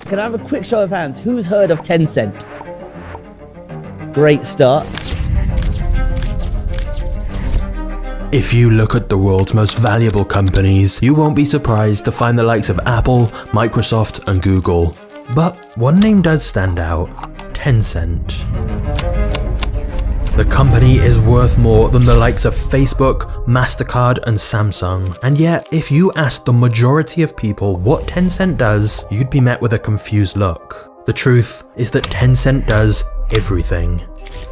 Can I have a quick show of hands? Who's heard of Tencent? Great start. If you look at the world's most valuable companies, you won't be surprised to find the likes of Apple, Microsoft, and Google. But one name does stand out: Tencent. The company is worth more than the likes of Facebook, MasterCard, and Samsung. And yet, if you ask the majority of people what Tencent does, you'd be met with a confused look. The truth is that Tencent does everything.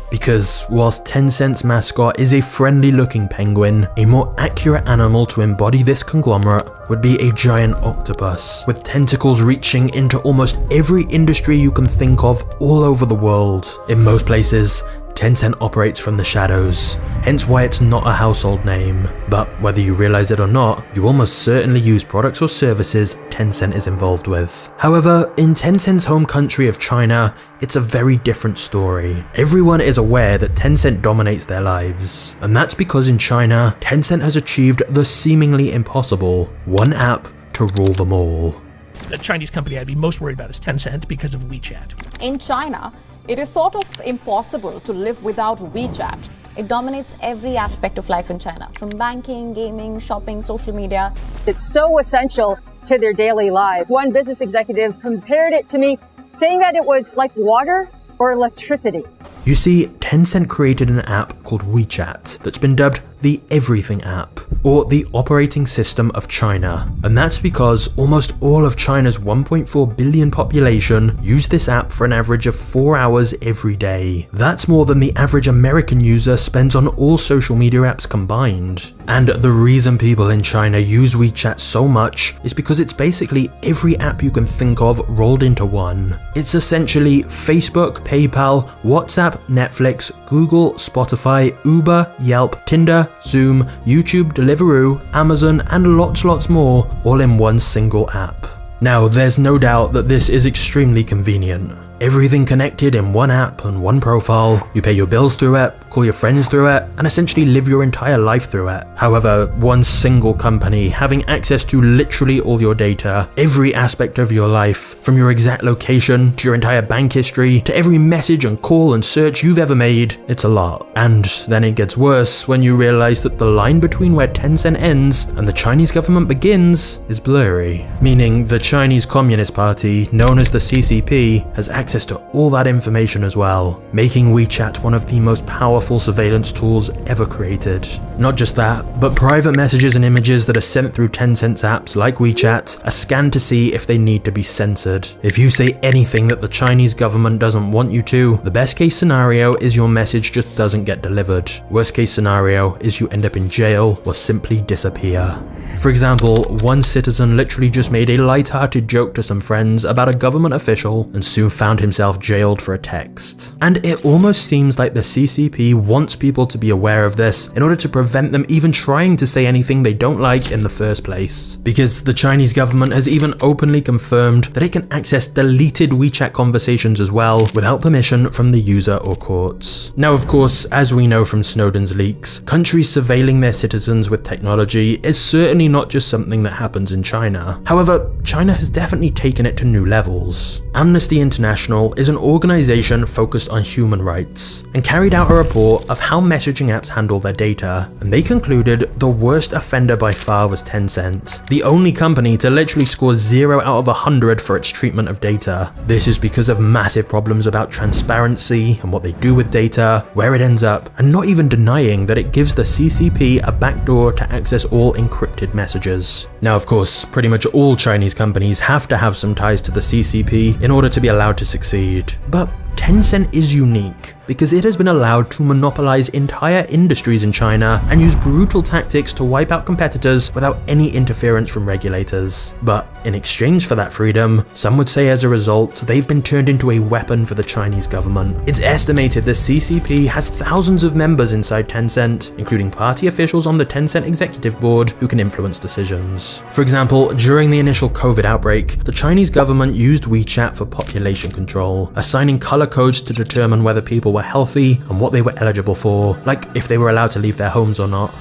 Because whilst Tencent's mascot is a friendly-looking penguin, a more accurate animal to embody this conglomerate would be a giant octopus, with tentacles reaching into almost every industry you can think of all over the world. In most places, Tencent operates from the shadows, hence why it's not a household name. But whether you realize it or not, you almost certainly use products or services Tencent is involved with. However, in Tencent's home country of China, it's a very different story. Everyone is aware that Tencent dominates their lives, and that's because in China, Tencent has achieved the seemingly impossible: one app to rule them all. The Chinese company I'd be most worried about is Tencent because of WeChat. In China, it is sort of impossible to live without WeChat. It dominates every aspect of life in China, from banking, gaming, shopping, social media. It's so essential to their daily life. One business executive compared it to me, saying that it was like water or electricity. You see, Tencent created an app called WeChat that's been dubbed the Everything app, or the operating system of China. And that's because almost all of China's 1.4 billion population use this app for an average of 4 hours every day. That's more than the average American user spends on all social media apps combined. And the reason people in China use WeChat so much is because it's basically every app you can think of rolled into one. It's essentially Facebook, PayPal, WhatsApp, Netflix, Google, Spotify, Uber, Yelp, Tinder, Zoom, YouTube, Deliveroo, Amazon, and lots more, all in one single app. Now, there's no doubt that this is extremely convenient. Everything connected in one app and one profile. You pay your bills through it, call your friends through it, and essentially live your entire life through it. However, one single company having access to literally all your data, every aspect of your life, from your exact location to your entire bank history, to every message and call and search you've ever made, it's a lot. And then it gets worse when you realize that the line between where Tencent ends and the Chinese government begins is blurry. Meaning the Chinese Communist Party, known as the CCP, has access to all that information as well, making WeChat one of the most powerful surveillance tools ever created. Not just that, but private messages and images that are sent through Tencent's apps like WeChat are scanned to see if they need to be censored. If you say anything that the Chinese government doesn't want you to, the best case scenario is your message just doesn't get delivered. Worst case scenario is you end up in jail or simply disappear. For example, one citizen literally just made a light-hearted joke to some friends about a government official and soon found himself jailed for a text. And it almost seems like the CCP wants people to be aware of this in order to prevent them even trying to say anything they don't like in the first place. Because the Chinese government has even openly confirmed that it can access deleted WeChat conversations as well without permission from the user or courts. Now, of course, as we know from Snowden's leaks, countries surveilling their citizens with technology is certainly not just something that happens in China. However, China has definitely taken it to new levels. Amnesty International is an organization focused on human rights and carried out a report of how messaging apps handle their data, and they concluded the worst offender by far was Tencent, the only company to literally score 0 out of 100 for its treatment of data. This is because of massive problems about transparency and what they do with data, where it ends up, and not even denying that it gives the CCP a backdoor to access all encrypted messages. Now, of course, pretty much all Chinese companies have to have some ties to the CCP in order to be allowed to succeed. But Tencent is unique because it has been allowed to monopolize entire industries in China and use brutal tactics to wipe out competitors without any interference from regulators. But in exchange for that freedom, some would say as a result, they've been turned into a weapon for the Chinese government. It's estimated the CCP has thousands of members inside Tencent, including party officials on the Tencent executive board who can influence decisions. For example, during the initial COVID outbreak, the Chinese government used WeChat for population control, assigning color codes to determine whether people were healthy and what they were eligible for, like if they were allowed to leave their homes or not.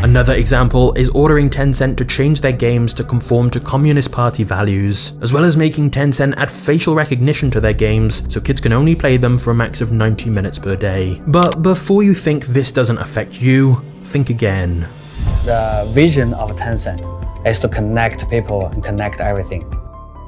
Another example is ordering Tencent to change their games to conform to Communist Party values, as well as making Tencent add facial recognition to their games so kids can only play them for a max of 90 minutes per day. But before you think this doesn't affect you, think again. The vision of Tencent is to connect people and connect everything.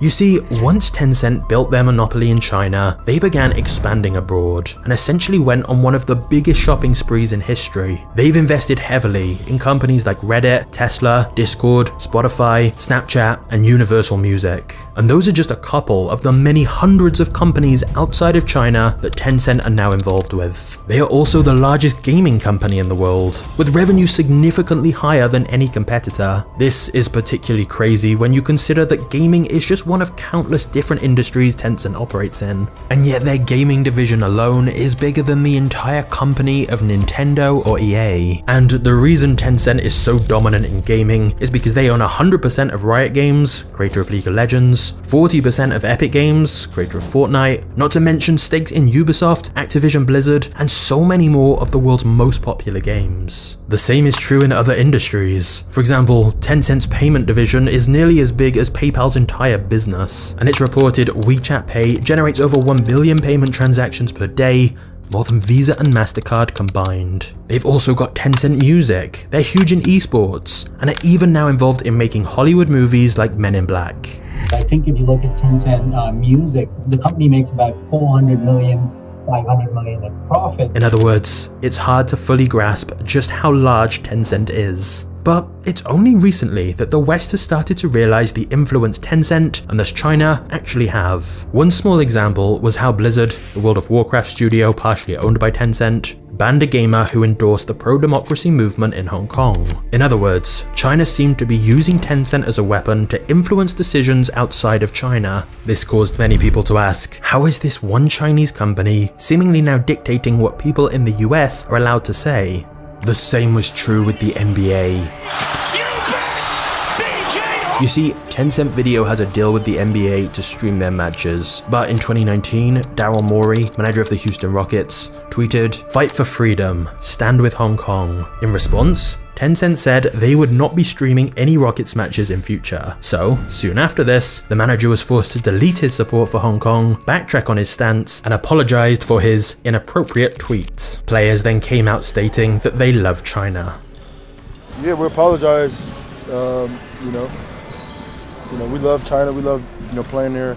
You see, once Tencent built their monopoly in China, they began expanding abroad and essentially went on one of the biggest shopping sprees in history. They've invested heavily in companies like Reddit, Tesla, Discord, Spotify, Snapchat, and Universal Music. And those are just a couple of the many hundreds of companies outside of China that Tencent are now involved with. They are also the largest gaming company in the world, with revenue significantly higher than any competitor. This is particularly crazy when you consider that gaming is just one of countless different industries Tencent operates in. And yet their gaming division alone is bigger than the entire company of Nintendo or EA. And the reason Tencent is so dominant in gaming is because they own 100% of Riot Games, creator of League of Legends, 40% of Epic Games, creator of Fortnite, not to mention stakes in Ubisoft, Activision Blizzard, and so many more of the world's most popular games. The same is true in other industries. For example, Tencent's payment division is nearly as big as PayPal's entire business, and it's reported WeChat Pay generates over 1 billion payment transactions per day, more than Visa and MasterCard combined. They've also got Tencent Music, they're huge in esports, and are even now involved in making Hollywood movies like Men in Black. I think if you look at Tencent Music, the company makes about 400 million, 500 million in profit. In other words, it's hard to fully grasp just how large Tencent is. But it's only recently that the West has started to realize the influence Tencent, and thus China, actually have. One small example was how Blizzard, the World of Warcraft studio partially owned by Tencent, banned a gamer who endorsed the pro-democracy movement in Hong Kong. In other words, China seemed to be using Tencent as a weapon to influence decisions outside of China. This caused many people to ask, how is this one Chinese company seemingly now dictating what people in the US are allowed to say? The same was true with the NBA. You see, Tencent Video has a deal with the NBA to stream their matches, but in 2019, Daryl Morey, manager of the Houston Rockets, tweeted, "Fight for freedom, stand with Hong Kong." In response, Tencent said they would not be streaming any Rockets matches in future. So, soon after this, the manager was forced to delete his support for Hong Kong, backtrack on his stance, and apologized for his inappropriate tweets. Players then came out stating that they love China. Yeah, we apologize. We love China. We love, playing there.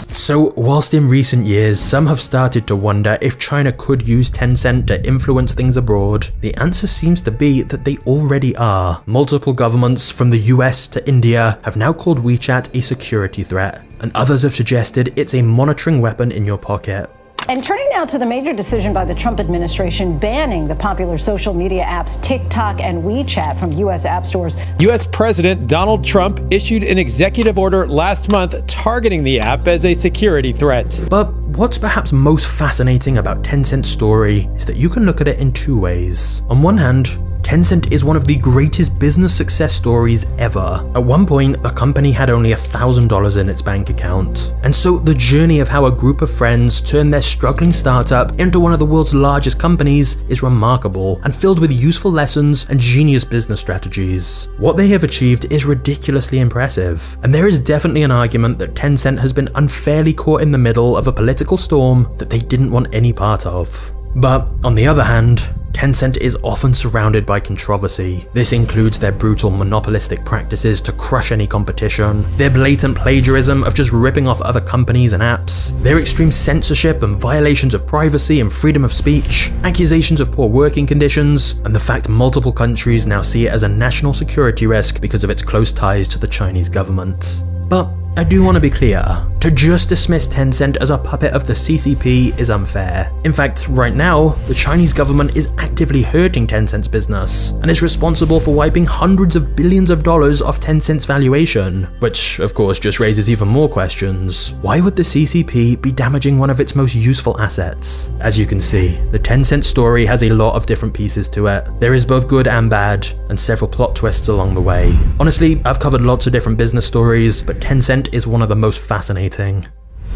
So, whilst in recent years some have started to wonder if China could use Tencent to influence things abroad, the answer seems to be that they already are. Multiple governments from the US to India have now called WeChat a security threat, and others have suggested it's a monitoring weapon in your pocket. And turning now to the major decision by the Trump administration banning the popular social media apps TikTok and WeChat from U.S. app stores. U.S. President Donald Trump issued an executive order last month targeting the app as a security threat. But what's perhaps most fascinating about Tencent's story is that you can look at it in two ways. On one hand, Tencent is one of the greatest business success stories ever. At one point, the company had only $1,000 in its bank account. And so the journey of how a group of friends turned their struggling startup into one of the world's largest companies is remarkable and filled with useful lessons and genius business strategies. What they have achieved is ridiculously impressive, and there is definitely an argument that Tencent has been unfairly caught in the middle of a political storm that they didn't want any part of. But on the other hand, Tencent is often surrounded by controversy. This includes their brutal monopolistic practices to crush any competition, their blatant plagiarism of just ripping off other companies and apps, their extreme censorship and violations of privacy and freedom of speech, accusations of poor working conditions, and the fact multiple countries now see it as a national security risk because of its close ties to the Chinese government. But I do want to be clear, to just dismiss Tencent as a puppet of the CCP is unfair. In fact, right now, the Chinese government is actively hurting Tencent's business, and is responsible for wiping hundreds of billions of dollars off Tencent's valuation, which of course just raises even more questions. Why would the CCP be damaging one of its most useful assets? As you can see, the Tencent story has a lot of different pieces to it. There is both good and bad, and several plot twists along the way. Honestly, I've covered lots of different business stories, but Tencent is one of the most fascinating.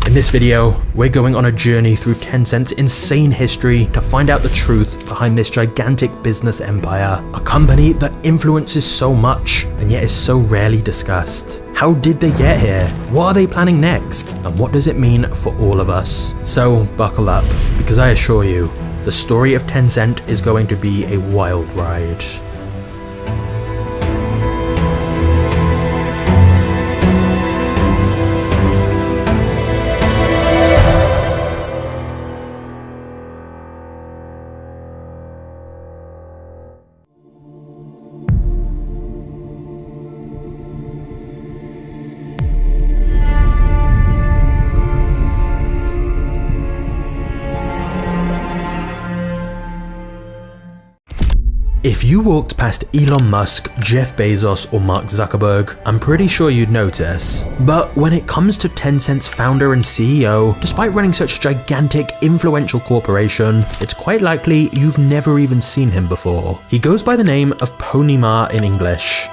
In this video, we're going on a journey through Tencent's insane history to find out the truth behind this gigantic business empire, a company that influences so much and yet is so rarely discussed. How did they get here? What are they planning next? And what does it mean for all of us? So buckle up, because I assure you, the story of Tencent is going to be a wild ride. If you walked past Elon Musk, Jeff Bezos, or Mark Zuckerberg, I'm pretty sure you'd notice. But when it comes to Tencent's founder and CEO, despite running such a gigantic, influential corporation, it's quite likely you've never even seen him before. He goes by the name of Pony Ma in English.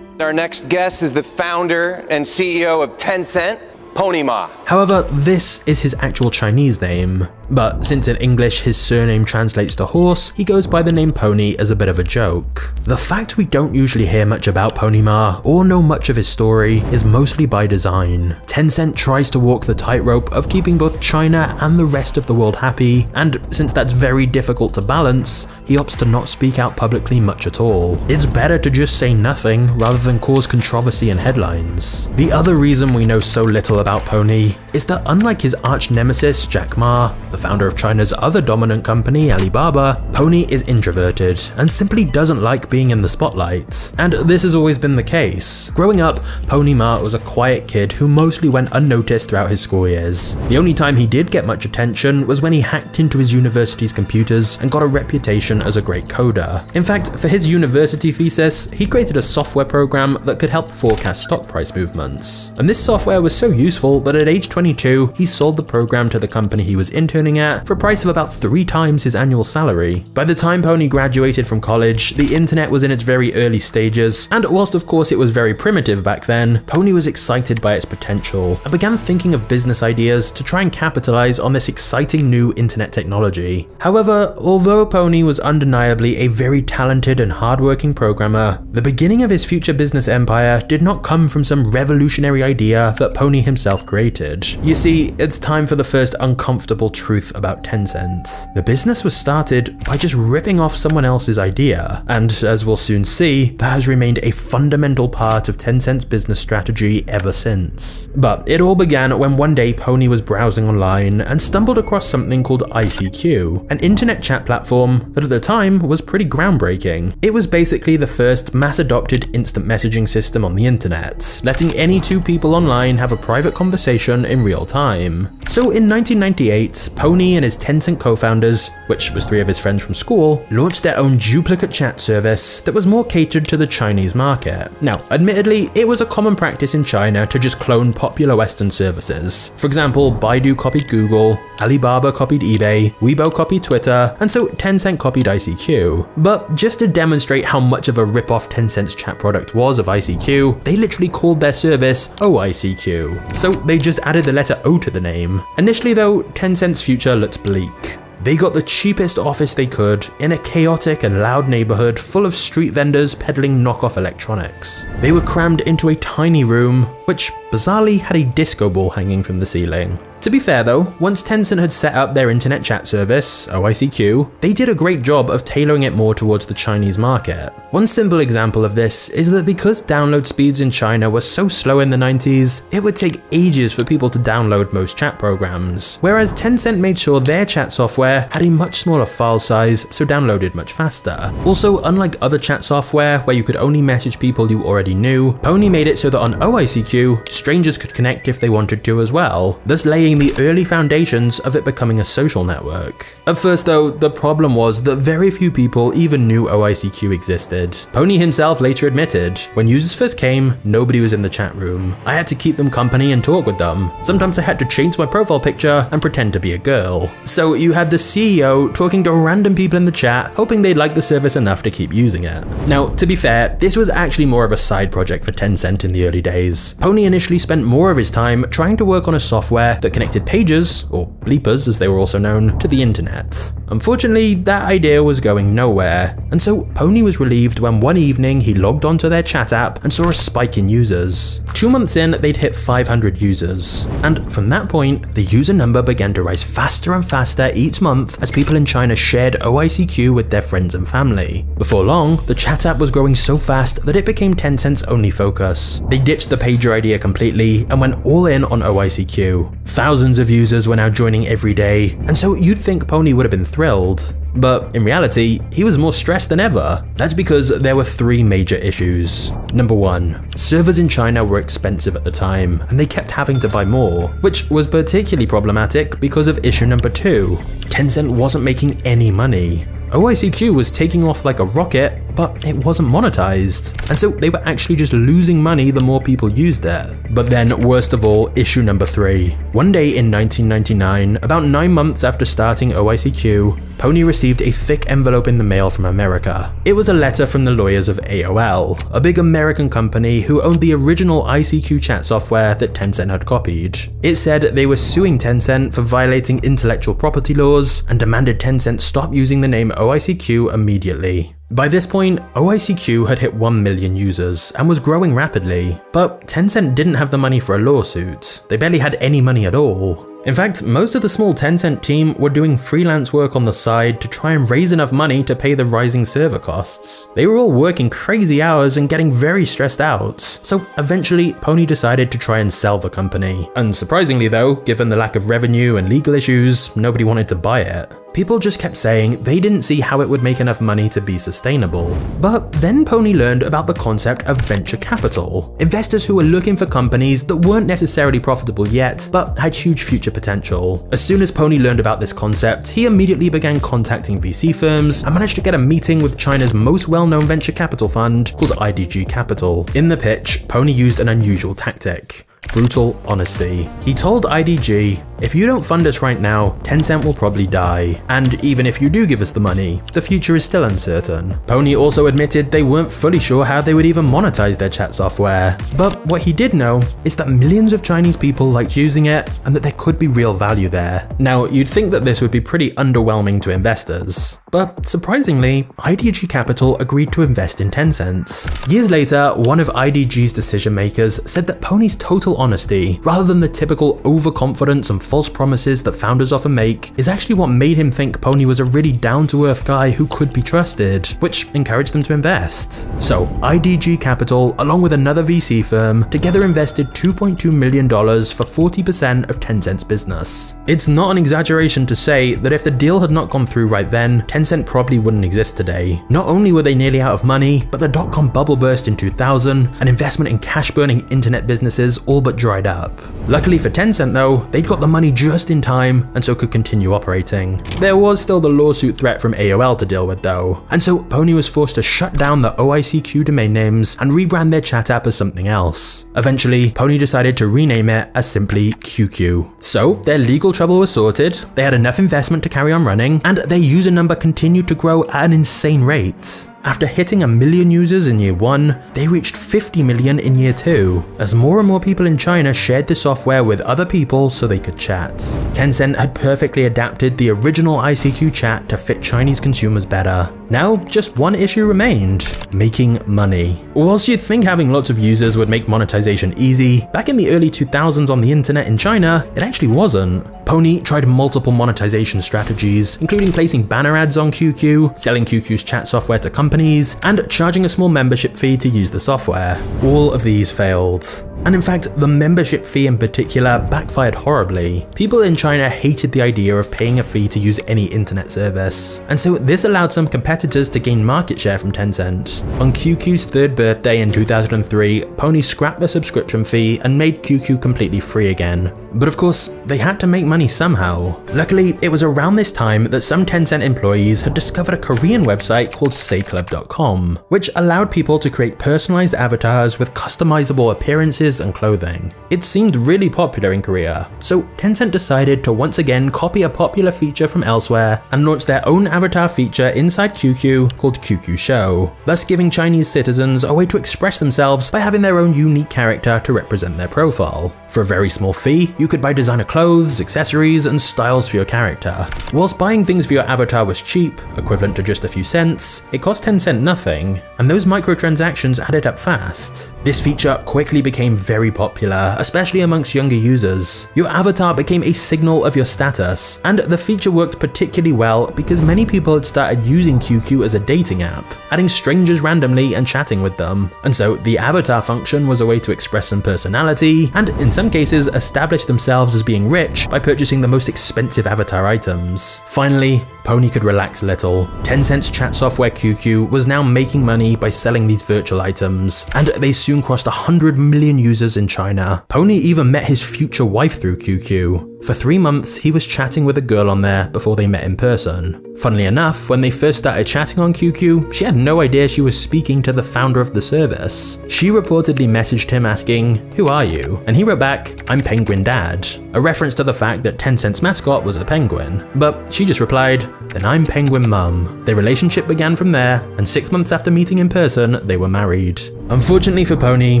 Our next guest is the founder and CEO of Tencent, Pony Ma. However, this is his actual Chinese name. But since in English his surname translates to horse, he goes by the name Pony as a bit of a joke. The fact we don't usually hear much about Pony Ma or know much of his story is mostly by design. Tencent tries to walk the tightrope of keeping both China and the rest of the world happy, and since that's very difficult to balance, he opts to not speak out publicly much at all. It's better to just say nothing rather than cause controversy and headlines. The other reason we know so little about Pony is that unlike his arch nemesis Jack Ma, the founder of China's other dominant company, Alibaba, Pony is introverted and simply doesn't like being in the spotlight. And this has always been the case. Growing up, Pony Ma was a quiet kid who mostly went unnoticed throughout his school years. The only time he did get much attention was when he hacked into his university's computers and got a reputation as a great coder. In fact, for his university thesis, he created a software program that could help forecast stock price movements. And this software was so useful that at age 22, he sold the program to the company he was interning at for a price of about 3 times his annual salary. By the time Pony graduated from college, the internet was in its very early stages, and whilst of course it was very primitive back then, Pony was excited by its potential and began thinking of business ideas to try and capitalize on this exciting new internet technology. However, although Pony was undeniably a very talented and hardworking programmer, the beginning of his future business empire did not come from some revolutionary idea that Pony himself created. You see, it's time for the first uncomfortable truth about Tencent. The business was started by just ripping off someone else's idea, and as we'll soon see, that has remained a fundamental part of Tencent's business strategy ever since. But it all began when one day Pony was browsing online and stumbled across something called ICQ, an internet chat platform that at the time was pretty groundbreaking. It was basically the first mass-adopted instant messaging system on the internet, letting any two people online have a private conversation in real time. So in 1998, Pony and his Tencent co-founders, which was 3 of his friends from school, launched their own duplicate chat service that was more catered to the Chinese market. Now, admittedly, it was a common practice in China to just clone popular Western services. For example, Baidu copied Google, Alibaba copied eBay, Weibo copied Twitter, and so Tencent copied ICQ. But just to demonstrate how much of a rip-off Tencent's chat product was of ICQ, they literally called their service OICQ. So they just added the letter O to the name. Initially though, Tencent's future looked bleak. They got the cheapest office they could in a chaotic and loud neighborhood full of street vendors peddling knockoff electronics. They were crammed into a tiny room, which bizarrely had a disco ball hanging from the ceiling. To be fair though, once Tencent had set up their internet chat service, OICQ, they did a great job of tailoring it more towards the Chinese market. One simple example of this is that because download speeds in China were so slow in the 90s, it would take ages for people to download most chat programs, whereas Tencent made sure their chat software had a much smaller file size, so downloaded much faster. Also, unlike other chat software where you could only message people you already knew, Pony made it so that on OICQ, strangers could connect if they wanted to as well, thus laying laying the early foundations of it becoming a social network. At first though, the problem was that very few people even knew OICQ existed. Pony himself later admitted, when users first came, nobody was in the chat room. I had to keep them company and talk with them. Sometimes I had to change my profile picture and pretend to be a girl. So you had the CEO talking to random people in the chat, hoping they'd like the service enough to keep using it. Now, to be fair, this was actually more of a side project for Tencent in the early days. Pony initially spent more of his time trying to work on a software that connected pages, or bleepers as they were also known, to the internet. Unfortunately, that idea was going nowhere, and so Pony was relieved when one evening he logged onto their chat app and saw a spike in users. 2 months in, they'd hit 500 users, and from that point, the user number began to rise faster and faster each month as people in China shared OICQ with their friends and family. Before long, the chat app was growing so fast that it became Tencent's only focus. They ditched the pager idea completely and went all in on OICQ. Thousands of users were now joining every day, and so you'd think Pony would have been thrilled. But in reality, he was more stressed than ever. That's because there were 3 major issues. Number 1, servers in China were expensive at the time, and they kept having to buy more, which was particularly problematic because of issue number 2. Tencent wasn't making any money. OICQ was taking off like a rocket, but it wasn't monetized, and so they were actually just losing money the more people used it. But then, worst of all, issue number 3. One day in 1999, about 9 months after starting OICQ, Pony received a thick envelope in the mail from America. It was a letter from the lawyers of AOL, a big American company who owned the original ICQ chat software that Tencent had copied. It said they were suing Tencent for violating intellectual property laws and demanded Tencent stop using the name OICQ immediately. By this point, OICQ had hit 1 million users and was growing rapidly, but Tencent didn't have the money for a lawsuit. They barely had any money at all. In fact, most of the small Tencent team were doing freelance work on the side to try and raise enough money to pay the rising server costs. They were all working crazy hours and getting very stressed out, so eventually Pony decided to try and sell the company. Unsurprisingly though, given the lack of revenue and legal issues, nobody wanted to buy it. People just kept saying they didn't see how it would make enough money to be sustainable. But then Pony learned about the concept of venture capital, investors who were looking for companies that weren't necessarily profitable yet, but had huge future potential. As soon as Pony learned about this concept, he immediately began contacting VC firms and managed to get a meeting with China's most well-known venture capital fund called IDG Capital. In the pitch, Pony used an unusual tactic: brutal honesty. He told IDG, if you don't fund us right now, Tencent will probably die, and even if you do give us the money, the future is still uncertain. Pony also admitted they weren't fully sure how they would even monetize their chat software, but what he did know is that millions of Chinese people liked using it and that there could be real value there. Now, you'd think that this would be pretty underwhelming to investors, but surprisingly, IDG Capital agreed to invest in Tencent. Years later, one of IDG's decision makers said that Pony's total honesty, rather than the typical overconfidence and false promises that founders often make, is actually what made him think Pony was a really down-to-earth guy who could be trusted, which encouraged them to invest. So, IDG Capital, along with another VC firm, together invested $2.2 million for 40% of Tencent's business. It's not an exaggeration to say that if the deal had not gone through right then, Tencent probably wouldn't exist today. Not only were they nearly out of money, but the dot-com bubble burst in 2000, and investment in cash-burning internet businesses all but dried up. Luckily for Tencent though, they'd got the money just in time and so could continue operating. There was still the lawsuit threat from AOL to deal with though, and so Pony was forced to shut down the OICQ domain names and rebrand their chat app as something else. Eventually, Pony decided to rename it as simply QQ. So their legal trouble was sorted, they had enough investment to carry on running, and their user number continued to grow at an insane rate. After hitting 1 million users in year 1, they reached 50 million in year 2, as more and more people in China shared the software with other people so they could chat. Tencent had perfectly adapted the original ICQ chat to fit Chinese consumers better. Now, just one issue remained: making money. Whilst you'd think having lots of users would make monetization easy, back in the early 2000s on the internet in China, it actually wasn't. Pony tried multiple monetization strategies, including placing banner ads on QQ, selling QQ's chat software to companies, and charging a small membership fee to use the software. All of these failed. And in fact, the membership fee in particular backfired horribly. People in China hated the idea of paying a fee to use any internet service, and so this allowed some competitors to gain market share from Tencent. On QQ's 3rd birthday in 2003, Pony scrapped the subscription fee and made QQ completely free again. But of course, they had to make money somehow. Luckily, it was around this time that some Tencent employees had discovered a Korean website called sayclub.com, which allowed people to create personalized avatars with customizable appearances and clothing. It seemed really popular in Korea, so Tencent decided to once again copy a popular feature from elsewhere and launch their own avatar feature inside QQ called QQ Show, thus giving Chinese citizens a way to express themselves by having their own unique character to represent their profile. For a very small fee, you could buy designer clothes, accessories, and styles for your character. Whilst buying things for your avatar was cheap, equivalent to just a few cents, it cost Tencent nothing, and those microtransactions added up fast. This feature quickly became very popular, especially amongst younger users. Your avatar became a signal of your status, and the feature worked particularly well because many people had started using QQ as a dating app, adding strangers randomly and chatting with them. And so the avatar function was a way to express some personality, and in some cases establish themselves as being rich by purchasing the most expensive avatar items. Finally, Pony could relax a little. Tencent's chat software QQ was now making money by selling these virtual items, and they soon crossed 100 million users in China. Pony even met his future wife through QQ. For 3 months, he was chatting with a girl on there before they met in person. Funnily enough, when they first started chatting on QQ, she had no idea she was speaking to the founder of the service. She reportedly messaged him asking, "Who are you?" And he wrote back, "I'm Penguin Dad," a reference to the fact that Tencent's mascot was a penguin. But she just replied, "Then I'm Penguin Mum." Their relationship began from there, and 6 months after meeting in person, they were married. Unfortunately for Pony,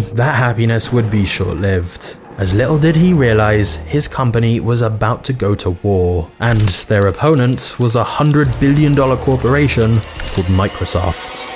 that happiness would be short-lived, as little did he realize his company was about to go to war, and their opponent was a $100 billion corporation called Microsoft.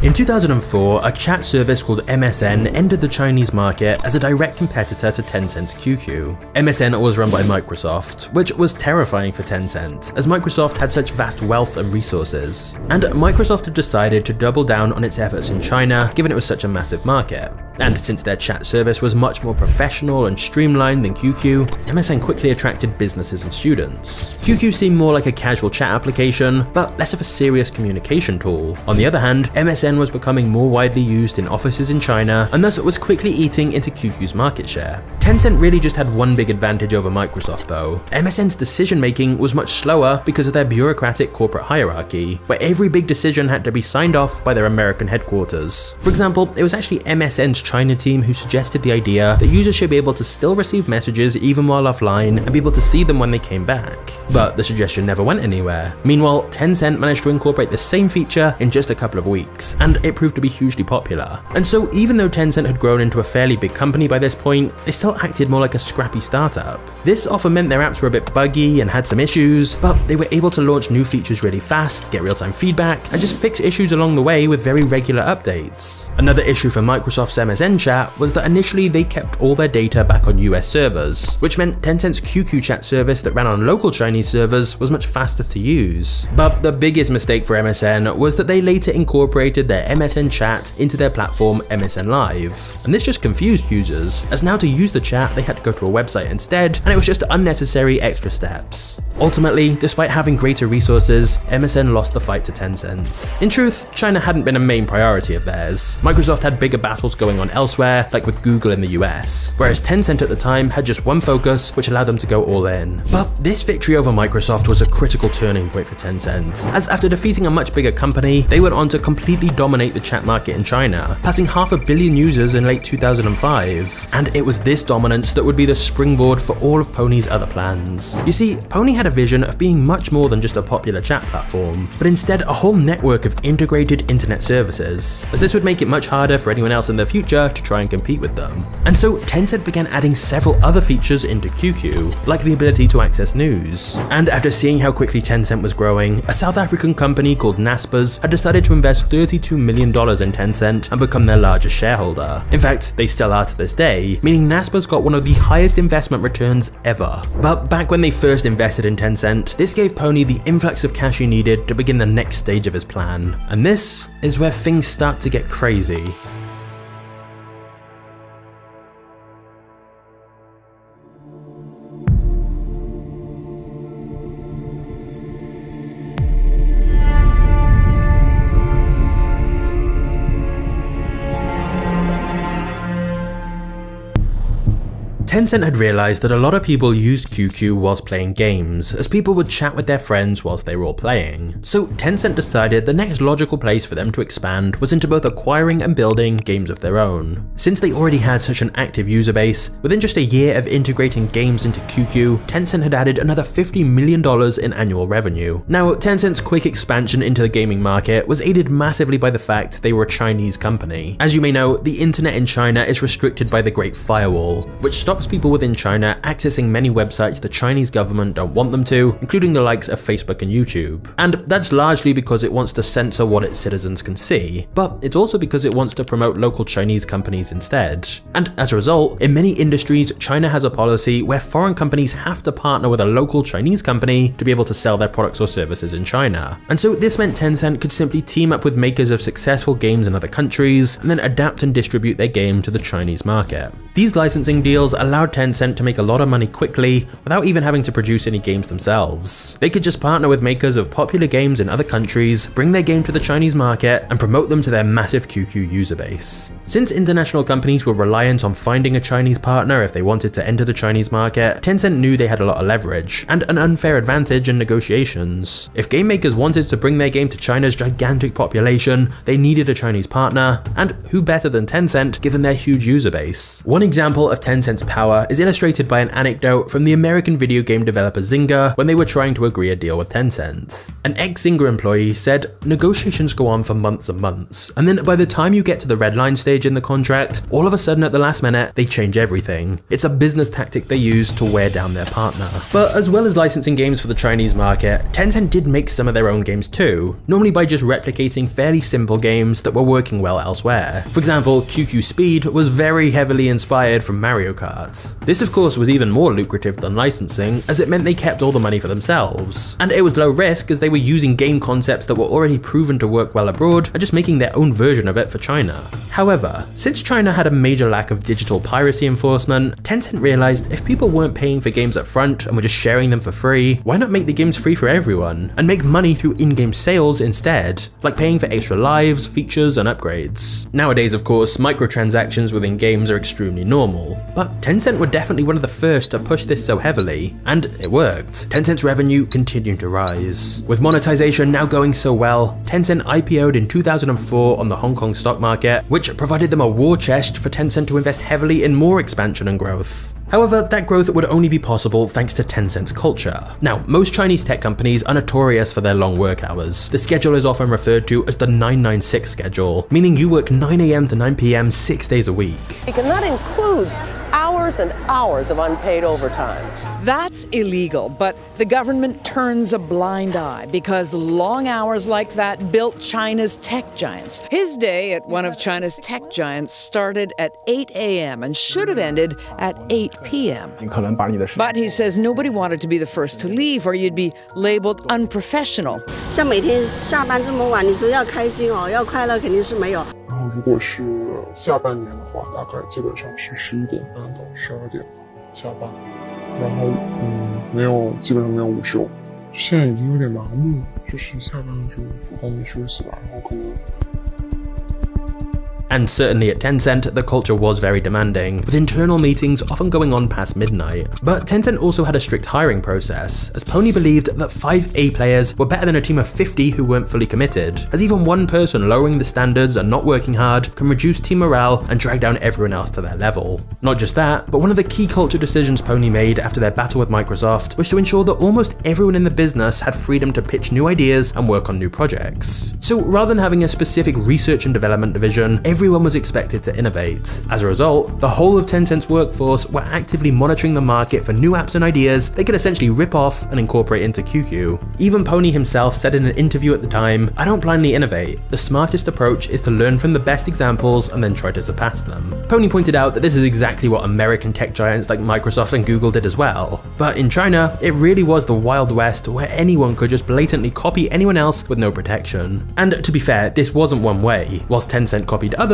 In 2004, a chat service called MSN entered the Chinese market as a direct competitor to Tencent's QQ. MSN was run by Microsoft, which was terrifying for Tencent, as Microsoft had such vast wealth and resources. And Microsoft had decided to double down on its efforts in China, given it was such a massive market. And since their chat service was much more professional and streamlined than QQ, MSN quickly attracted businesses and students. QQ seemed more like a casual chat application, but less of a serious communication tool. On the other hand, MSN was becoming more widely used in offices in China, and thus it was quickly eating into QQ's market share. Tencent really just had one big advantage over Microsoft though. MSN's decision making was much slower because of their bureaucratic corporate hierarchy, where every big decision had to be signed off by their American headquarters. For example, it was actually MSN's China team who suggested the idea that users should be able to still receive messages even while offline and be able to see them when they came back. But the suggestion never went anywhere. Meanwhile, Tencent managed to incorporate the same feature in just a couple of weeks, and it proved to be hugely popular. And so even though Tencent had grown into a fairly big company by this point, they still acted more like a scrappy startup. This often meant their apps were a bit buggy and had some issues, but they were able to launch new features really fast, get real-time feedback, and just fix issues along the way with very regular updates. Another issue for Microsoft's MSN chat was that initially they kept all their data back on US servers, which meant Tencent's QQ chat service that ran on local Chinese servers was much faster to use. But the biggest mistake for MSN was that they later incorporated their MSN chat into their platform MSN Live, and this just confused users, as now to use the chat they had to go to a website instead, and it was just unnecessary extra steps. Ultimately, despite having greater resources, MSN lost the fight to Tencent. In truth, China hadn't been a main priority of theirs. Microsoft had bigger battles going on elsewhere, like with Google in the US, whereas Tencent at the time had just one focus, which allowed them to go all in. But this victory over Microsoft was a critical turning point for Tencent, as after defeating a much bigger company, they went on to completely dominate the chat market in China, passing 500 million users in late 2005. And it was this dominance that would be the springboard for all of Pony's other plans. You see, Pony had a vision of being much more than just a popular chat platform, but instead a whole network of integrated internet services, as this would make it much harder for anyone else in the future to try and compete with them. And so Tencent began adding several other features into QQ, like the ability to access news. And after seeing how quickly Tencent was growing, a South African company called Naspers had decided to invest $32 million in Tencent and become their largest shareholder. In fact, they still are to this day, meaning Naspers got one of the highest investment returns ever. But back when they first invested in Tencent, this gave Pony the influx of cash he needed to begin the next stage of his plan. And this is where things start to get crazy. Tencent had realized that a lot of people used QQ whilst playing games, as people would chat with their friends whilst they were all playing. So Tencent decided the next logical place for them to expand was into both acquiring and building games of their own. Since they already had such an active user base, within just a year of integrating games into QQ, Tencent had added another $50 million in annual revenue. Now, Tencent's quick expansion into the gaming market was aided massively by the fact they were a Chinese company. As you may know, the internet in China is restricted by the Great Firewall, which stops people within China accessing many websites the Chinese government don't want them to, including the likes of Facebook and YouTube. And that's largely because it wants to censor what its citizens can see, but it's also because it wants to promote local Chinese companies instead. And as a result, in many industries, China has a policy where foreign companies have to partner with a local Chinese company to be able to sell their products or services in China. And so this meant Tencent could simply team up with makers of successful games in other countries and then adapt and distribute their game to the Chinese market. These licensing deals allowed Tencent to make a lot of money quickly without even having to produce any games themselves. They could just partner with makers of popular games in other countries, bring their game to the Chinese market, and promote them to their massive QQ user base. Since international companies were reliant on finding a Chinese partner if they wanted to enter the Chinese market, Tencent knew they had a lot of leverage and an unfair advantage in negotiations. If game makers wanted to bring their game to China's gigantic population, they needed a Chinese partner, and who better than Tencent given their huge user base? One example of Tencent's power is illustrated by an anecdote from the American video game developer Zynga when they were trying to agree a deal with Tencent. An ex-Zynga employee said, "Negotiations go on for months and months, and then by the time you get to the red line stage in the contract, all of a sudden at the last minute, they change everything. It's a business tactic they use to wear down their partner." But as well as licensing games for the Chinese market, Tencent did make some of their own games too, normally by just replicating fairly simple games that were working well elsewhere. For example, QQ Speed was very heavily inspired from Mario Kart. This of course was even more lucrative than licensing, as it meant they kept all the money for themselves. And it was low risk as they were using game concepts that were already proven to work well abroad and just making their own version of it for China. However, since China had a major lack of digital piracy enforcement, Tencent realized if people weren't paying for games up front and were just sharing them for free, why not make the games free for everyone and make money through in-game sales instead, like paying for extra lives, features, and upgrades. Nowadays, of course, microtransactions within games are extremely normal, but Tencent were definitely one of the first to push this so heavily, and it worked. Tencent's revenue continued to rise. With monetization now going so well, Tencent IPO'd in 2004 on the Hong Kong stock market, which provided them a war chest for Tencent to invest heavily in more expansion and growth. However, that growth would only be possible thanks to Tencent's culture. Now, most Chinese tech companies are notorious for their long work hours. The schedule is often referred to as the 996 schedule, meaning you work 9 AM to 9 PM 6 days a week. And that includes hours and hours of unpaid overtime. That's illegal, but the government turns a blind eye because long hours like that built China's tech giants. His day at one of China's tech giants started at 8 a.m. and should have ended at 8 p.m. But he says nobody wanted to be the first to leave or you'd be labeled unprofessional. 像每天下班这么晚，你说要开心哦，要快乐肯定是没有。如果是下半年的话，大概基本上是11点半到12点下班，然后基本上没有午休。现在已经有点麻木，就是下班就赶紧休息吧，然后可能。And certainly at Tencent, the culture was very demanding, with internal meetings often going on past midnight. But Tencent also had a strict hiring process, as Pony believed that 5 A players were better than a team of 50 who weren't fully committed, as even one person lowering the standards and not working hard can reduce team morale and drag down everyone else to their level. Not just that, but one of the key culture decisions Pony made after their battle with Microsoft was to ensure that almost everyone in the business had freedom to pitch new ideas and work on new projects. So rather than having a specific research and development division, everyone was expected to innovate. As a result, the whole of Tencent's workforce were actively monitoring the market for new apps and ideas they could essentially rip off and incorporate into QQ. Even Pony himself said in an interview at the time, "I don't blindly innovate. The smartest approach is to learn from the best examples and then try to surpass them." Pony pointed out that this is exactly what American tech giants like Microsoft and Google did as well. But in China, it really was the Wild West where anyone could just blatantly copy anyone else with no protection. And to be fair, this wasn't one way. Whilst Tencent copied others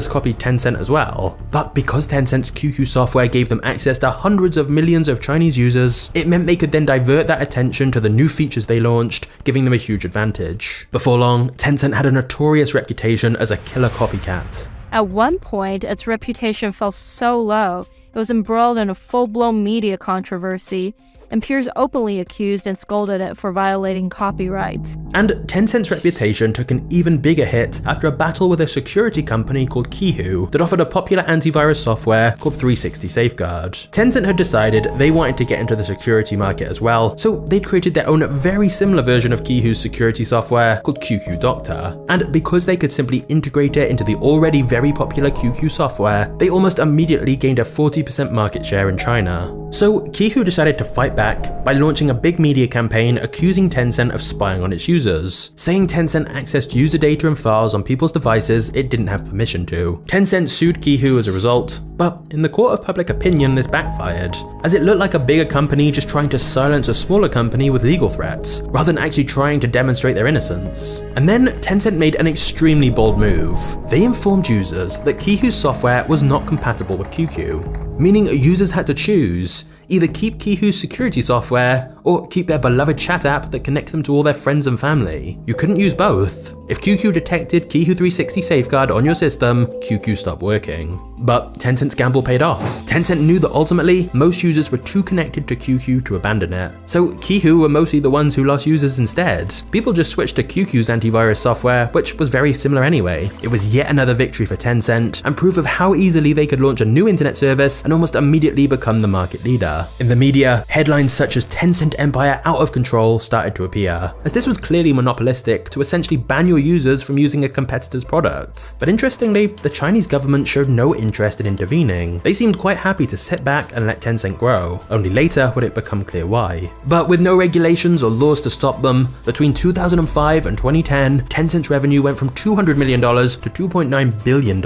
copied Tencent as well. But because Tencent's QQ software gave them access to hundreds of millions of Chinese users, it meant they could then divert that attention to the new features they launched, giving them a huge advantage. Before long, Tencent had a notorious reputation as a killer copycat. At one point, its reputation fell so low, It was embroiled in a full-blown media controversy, and peers openly accused and scolded it for violating copyrights. And Tencent's reputation took an even bigger hit after a battle with a security company called Qihoo that offered a popular antivirus software called 360 Safeguard. Tencent had decided they wanted to get into the security market as well, so they'd created their own very similar version of Qihoo's security software called QQ Doctor. And because they could simply integrate it into the already very popular QQ software, they almost immediately gained a 40% market share in China. So Qihoo decided to fight back by launching a big media campaign accusing Tencent of spying on its users, saying Tencent accessed user data and files on people's devices it didn't have permission to. Tencent sued Qihoo as a result, but in the court of public opinion this backfired, as it looked like a bigger company just trying to silence a smaller company with legal threats, rather than actually trying to demonstrate their innocence. And then Tencent made an extremely bold move. They informed users that Qihoo's software was not compatible with QQ, meaning users had to choose either keep Qihoo's security software or keep their beloved chat app that connects them to all their friends and family. You couldn't use both. If QQ detected Qihoo 360 Safeguard on your system, QQ stopped working. But Tencent's gamble paid off. Tencent knew that ultimately, most users were too connected to QQ to abandon it. So Qihoo were mostly the ones who lost users instead. People just switched to QQ's antivirus software, which was very similar anyway. It was yet another victory for Tencent, and proof of how easily they could launch a new internet service and almost immediately become the market leader. In the media, headlines such as Tencent Empire out of control started to appear, as this was clearly monopolistic to essentially ban your users from using a competitor's product. But interestingly, the Chinese government showed no interest in intervening. They seemed quite happy to sit back and let Tencent grow. Only later would it become clear why. But with no regulations or laws to stop them, between 2005 and 2010, Tencent's revenue went from $200 million to $2.9 billion.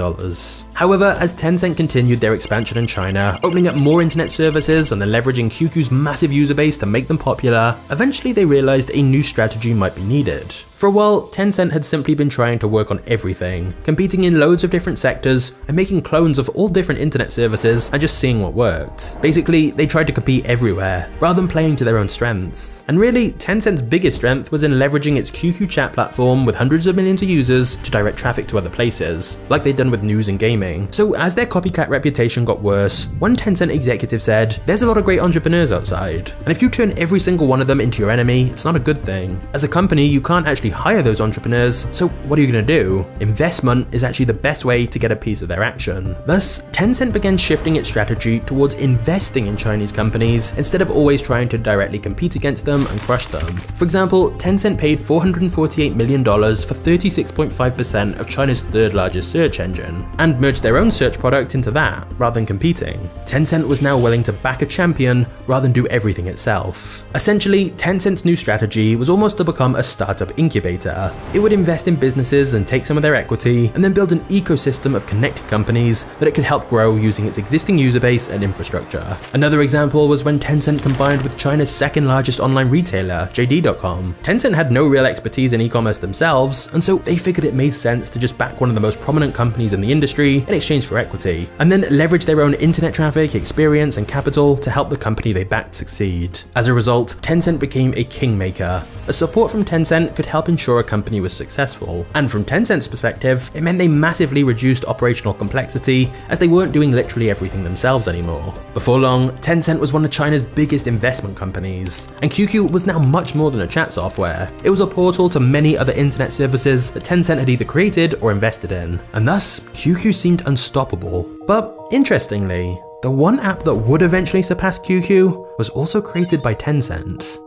However, as Tencent continued their expansion in China, opening up more internet services and then leveraging QQ's massive user base to make them popular, eventually they realized a new strategy might be needed. For a while, Tencent had simply been trying to work on everything, competing in loads of different sectors and making clones of all different internet services and just seeing what worked. Basically, they tried to compete everywhere, rather than playing to their own strengths. And really, Tencent's biggest strength was in leveraging its QQ chat platform with hundreds of millions of users to direct traffic to other places, like they'd done with news and gaming. So as their copycat reputation got worse, one Tencent executive said, "There's a lot of great entrepreneurs outside, and if you turn every single one of them into your enemy, it's not a good thing. As a company, you can't actually hire those entrepreneurs, so what are you going to do? Investment is actually the best way to get a piece of their action." Thus, Tencent began shifting its strategy towards investing in Chinese companies instead of always trying to directly compete against them and crush them. For example, Tencent paid $448 million for 36.5% of China's third largest search engine, and merged their own search product into that, rather than competing. Tencent was now willing to back a champion rather than do everything itself. Essentially, Tencent's new strategy was almost to become a startup incubator. It would invest in businesses and take some of their equity, and then build an ecosystem of connected companies that it could help grow using its existing user base and infrastructure. Another example was when Tencent combined with China's second largest online retailer, JD.com. Tencent had no real expertise in e-commerce themselves, and so they figured it made sense to just back one of the most prominent companies in the industry in exchange for equity, and then leverage their own internet traffic, experience, and capital to help the company they backed succeed. As a result, Tencent became a kingmaker. As support from Tencent could help ensure a company was successful, and from Tencent's perspective, it meant they massively reduced operational complexity as they weren't doing literally everything themselves anymore. Before long, Tencent was one of China's biggest investment companies, and QQ was now much more than a chat software. It was a portal to many other internet services that Tencent had either created or invested in, and thus, QQ seemed unstoppable. But interestingly, the one app that would eventually surpass QQ was also created by Tencent.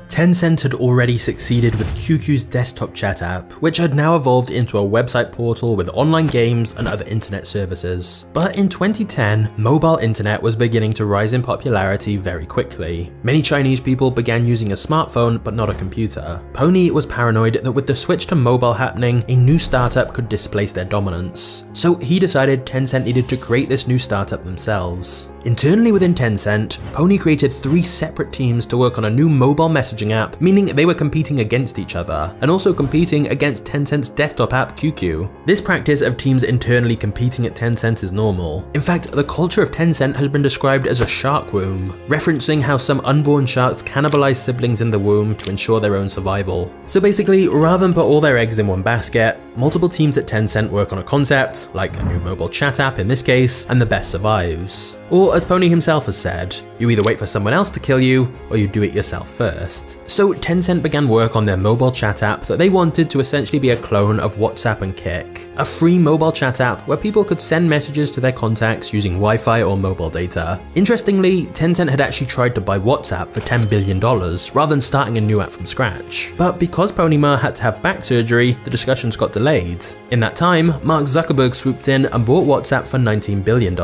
Tencent had already succeeded with QQ's desktop chat app, which had now evolved into a website portal with online games and other internet services. But in 2010, mobile internet was beginning to rise in popularity very quickly. Many Chinese people began using a smartphone but not a computer. Pony was paranoid that with the switch to mobile happening, a new startup could displace their dominance. So he decided Tencent needed to create this new startup themselves. Internally within Tencent, Pony created 3 separate teams to work on a new mobile messaging app, meaning they were competing against each other, and also competing against Tencent's desktop app QQ. This practice of teams internally competing at Tencent is normal. In fact, the culture of Tencent has been described as a shark womb, referencing how some unborn sharks cannibalize siblings in the womb to ensure their own survival. So basically, rather than put all their eggs in one basket, multiple teams at Tencent work on a concept, like a new mobile chat app in this case, and the best survives. Or as Pony himself has said, you either wait for someone else to kill you, or you do it yourself first. So Tencent began work on their mobile chat app that they wanted to essentially be a clone of WhatsApp and Kik, a free mobile chat app where people could send messages to their contacts using Wi-Fi or mobile data. Interestingly, Tencent had actually tried to buy WhatsApp for $10 billion rather than starting a new app from scratch. But because Pony Ma had to have back surgery, the discussions got delayed. In that time, Mark Zuckerberg swooped in and bought WhatsApp for $19 billion.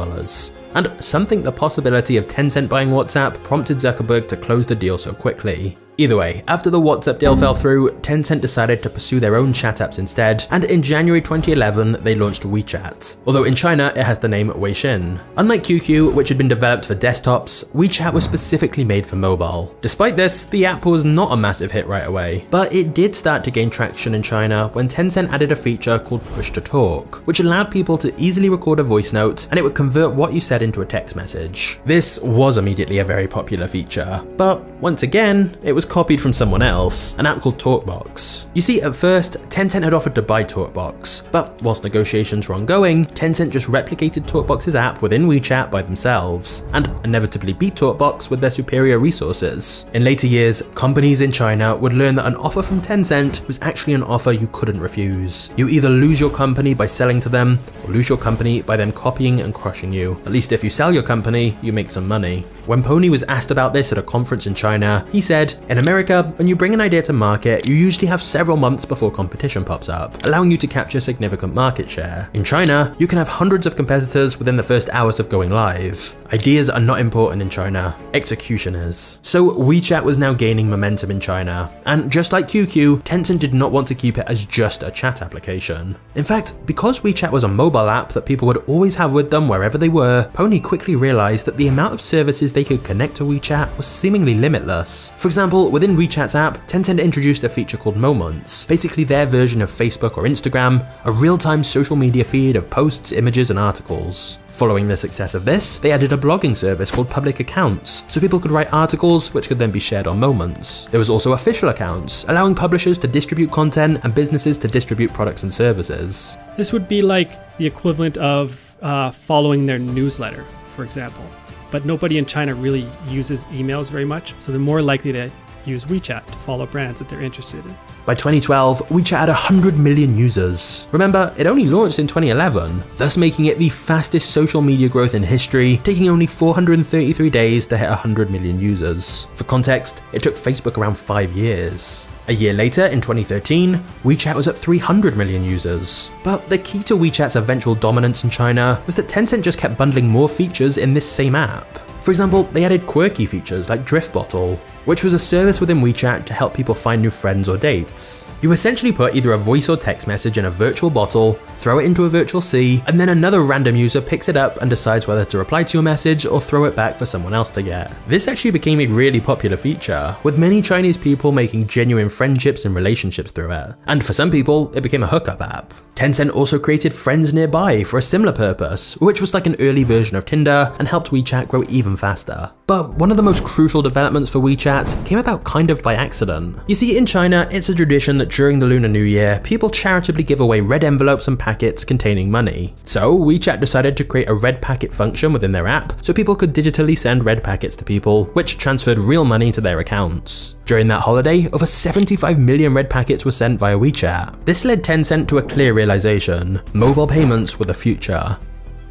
And some think the possibility of Tencent buying WhatsApp prompted Zuckerberg to close the deal so quickly. Either way, after the WhatsApp deal fell through, Tencent decided to pursue their own chat apps instead, and in January 2011, they launched WeChat. Although in China, it has the name Weixin. Unlike QQ, which had been developed for desktops, WeChat was specifically made for mobile. Despite this, the app was not a massive hit right away, but it did start to gain traction in China when Tencent added a feature called Push to Talk, which allowed people to easily record a voice note, and it would convert what you said into a text message. This was immediately a very popular feature, but once again, it was copied from someone else, an app called TalkBox. You see, at first, Tencent had offered to buy TalkBox, but whilst negotiations were ongoing, Tencent just replicated TalkBox's app within WeChat by themselves, and inevitably beat TalkBox with their superior resources. In later years, companies in China would learn that an offer from Tencent was actually an offer you couldn't refuse. You either lose your company by selling to them, or lose your company by them copying and crushing you. At least if you sell your company, you make some money. When Pony was asked about this at a conference in China, he said, "In America, when you bring an idea to market, you usually have several months before competition pops up, allowing you to capture significant market share. In China, you can have hundreds of competitors within the first hours of going live. Ideas are not important in China, execution is." So WeChat was now gaining momentum in China, and just like QQ, Tencent did not want to keep it as just a chat application. In fact, because WeChat was a mobile app that people would always have with them wherever they were, Pony quickly realized that the amount of services they could connect to WeChat was seemingly limitless. For example, within WeChat's app, Tencent introduced a feature called Moments, basically their version of Facebook or Instagram, a real-time social media feed of posts, images, and articles. Following the success of this, they added a blogging service called Public Accounts, so people could write articles which could then be shared on Moments. There was also official accounts, allowing publishers to distribute content and businesses to distribute products and services. This would be like the equivalent of following their newsletter, for example. But nobody in China really uses emails very much, so they're more likely to use WeChat to follow brands that they're interested in. By 2012, WeChat had 100 million users. Remember, it only launched in 2011, thus making it the fastest social media growth in history, taking only 433 days to hit 100 million users. For context, it took Facebook around 5 years. A year later, in 2013, WeChat was at 300 million users. But the key to WeChat's eventual dominance in China was that Tencent just kept bundling more features in this same app. For example, they added quirky features like Drift Bottle, which was a service within WeChat to help people find new friends or dates. You essentially put either a voice or text message in a virtual bottle, throw it into a virtual sea, and then another random user picks it up and decides whether to reply to your message or throw it back for someone else to get. This actually became a really popular feature, with many Chinese people making genuine friendships and relationships through it. And for some people, it became a hookup app. Tencent also created Friends Nearby for a similar purpose, which was like an early version of Tinder and helped WeChat grow even faster. But one of the most crucial developments for WeChat came about kind of by accident. You see, in China, it's a tradition that during the Lunar New Year, people charitably give away red envelopes and packets containing money. So WeChat decided to create a red packet function within their app so people could digitally send red packets to people, which transferred real money to their accounts. During that holiday, over 75 million red packets were sent via WeChat. This led Tencent to a clear realization: mobile payments were the future.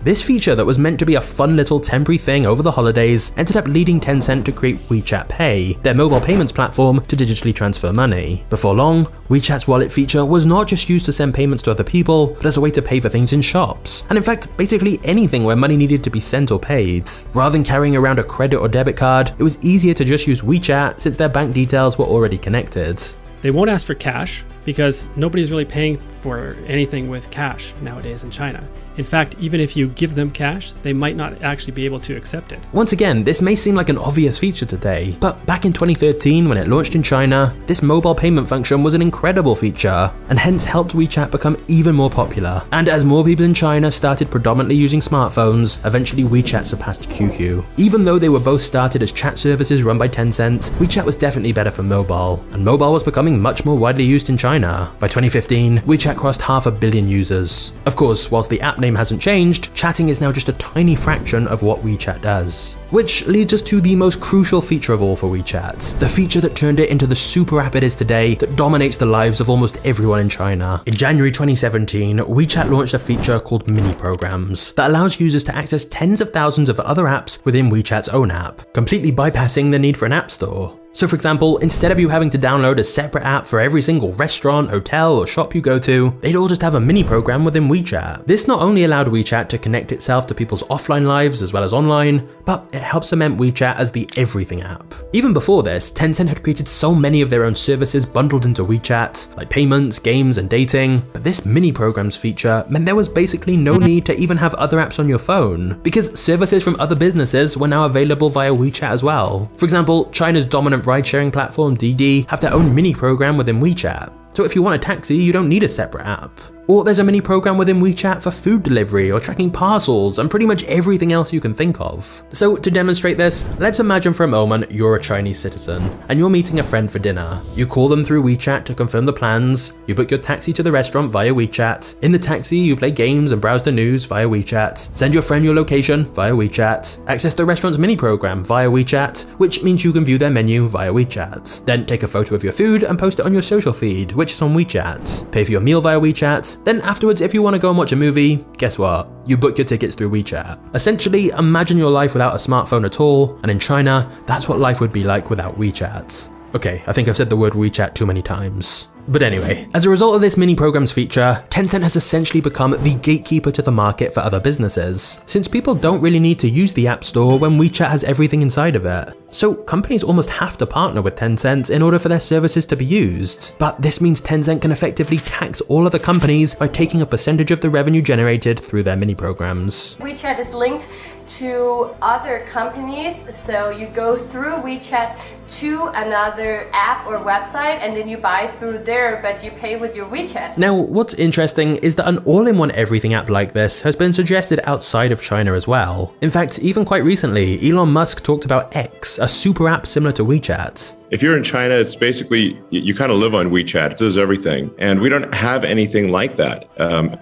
This feature that was meant to be a fun little temporary thing over the holidays ended up leading Tencent to create WeChat Pay, their mobile payments platform to digitally transfer money. Before long, WeChat's wallet feature was not just used to send payments to other people, but as a way to pay for things in shops, and in fact, basically anything where money needed to be sent or paid. Rather than carrying around a credit or debit card, it was easier to just use WeChat since their bank details were already connected. They won't ask for cash, because nobody's really paying for anything with cash nowadays in China. In fact, even if you give them cash, they might not actually be able to accept it. Once again, this may seem like an obvious feature today, but back in 2013 when it launched in China, this mobile payment function was an incredible feature, and hence helped WeChat become even more popular. And as more people in China started predominantly using smartphones, eventually WeChat surpassed QQ. Even though they were both started as chat services run by Tencent, WeChat was definitely better for mobile, and mobile was becoming much more widely used in China. By 2015, WeChat crossed 500 million users. Of course, whilst the app name hasn't changed, chatting is now just a tiny fraction of what WeChat does. Which leads us to the most crucial feature of all for WeChat, the feature that turned it into the super app it is today that dominates the lives of almost everyone in China. In January 2017, WeChat launched a feature called mini programs that allows users to access tens of thousands of other apps within WeChat's own app, completely bypassing the need for an app store. So for example, instead of you having to download a separate app for every single restaurant, hotel, or shop you go to, they'd all just have a mini program within WeChat. This not only allowed WeChat to connect itself to people's offline lives as well as online, but it helped cement WeChat as the everything app. Even before this, Tencent had created so many of their own services bundled into WeChat, like payments, games, and dating, but this mini programs feature meant there was basically no need to even have other apps on your phone, because services from other businesses were now available via WeChat as well. For example, China's dominant ride-sharing platform Didi have their own mini program within WeChat. So if you want a taxi, you don't need a separate app. Or there's a mini program within WeChat for food delivery or tracking parcels and pretty much everything else you can think of. So to demonstrate this, let's imagine for a moment you're a Chinese citizen and you're meeting a friend for dinner. You call them through WeChat to confirm the plans, you book your taxi to the restaurant via WeChat. In the taxi, you play games and browse the news via WeChat, send your friend your location via WeChat, access the restaurant's mini program via WeChat, which means you can view their menu via WeChat. Then take a photo of your food and post it on your social feed, which is on WeChat. Pay for your meal via WeChat. Then afterwards, if you want to go and watch a movie, guess what? You book your tickets through WeChat. Essentially, imagine your life without a smartphone at all, and in China, that's what life would be like without WeChat. Okay, I think I've said the word WeChat too many times. But anyway, as a result of this mini programs feature, Tencent has essentially become the gatekeeper to the market for other businesses, since people don't really need to use the App Store when WeChat has everything inside of it. So companies almost have to partner with Tencent in order for their services to be used. But this means Tencent can effectively tax all other companies by taking a percentage of the revenue generated through their mini programs. WeChat is linked to other companies, so you go through WeChat to another app or website and then you buy through there, but you pay with your WeChat. Now, what's interesting is that an all-in-one everything app like this has been suggested outside of China as well. In fact, even quite recently, Elon Musk talked about X, a super app similar to WeChat. If you're in China, it's basically, you kind of live on WeChat, it does everything. And we don't have anything like that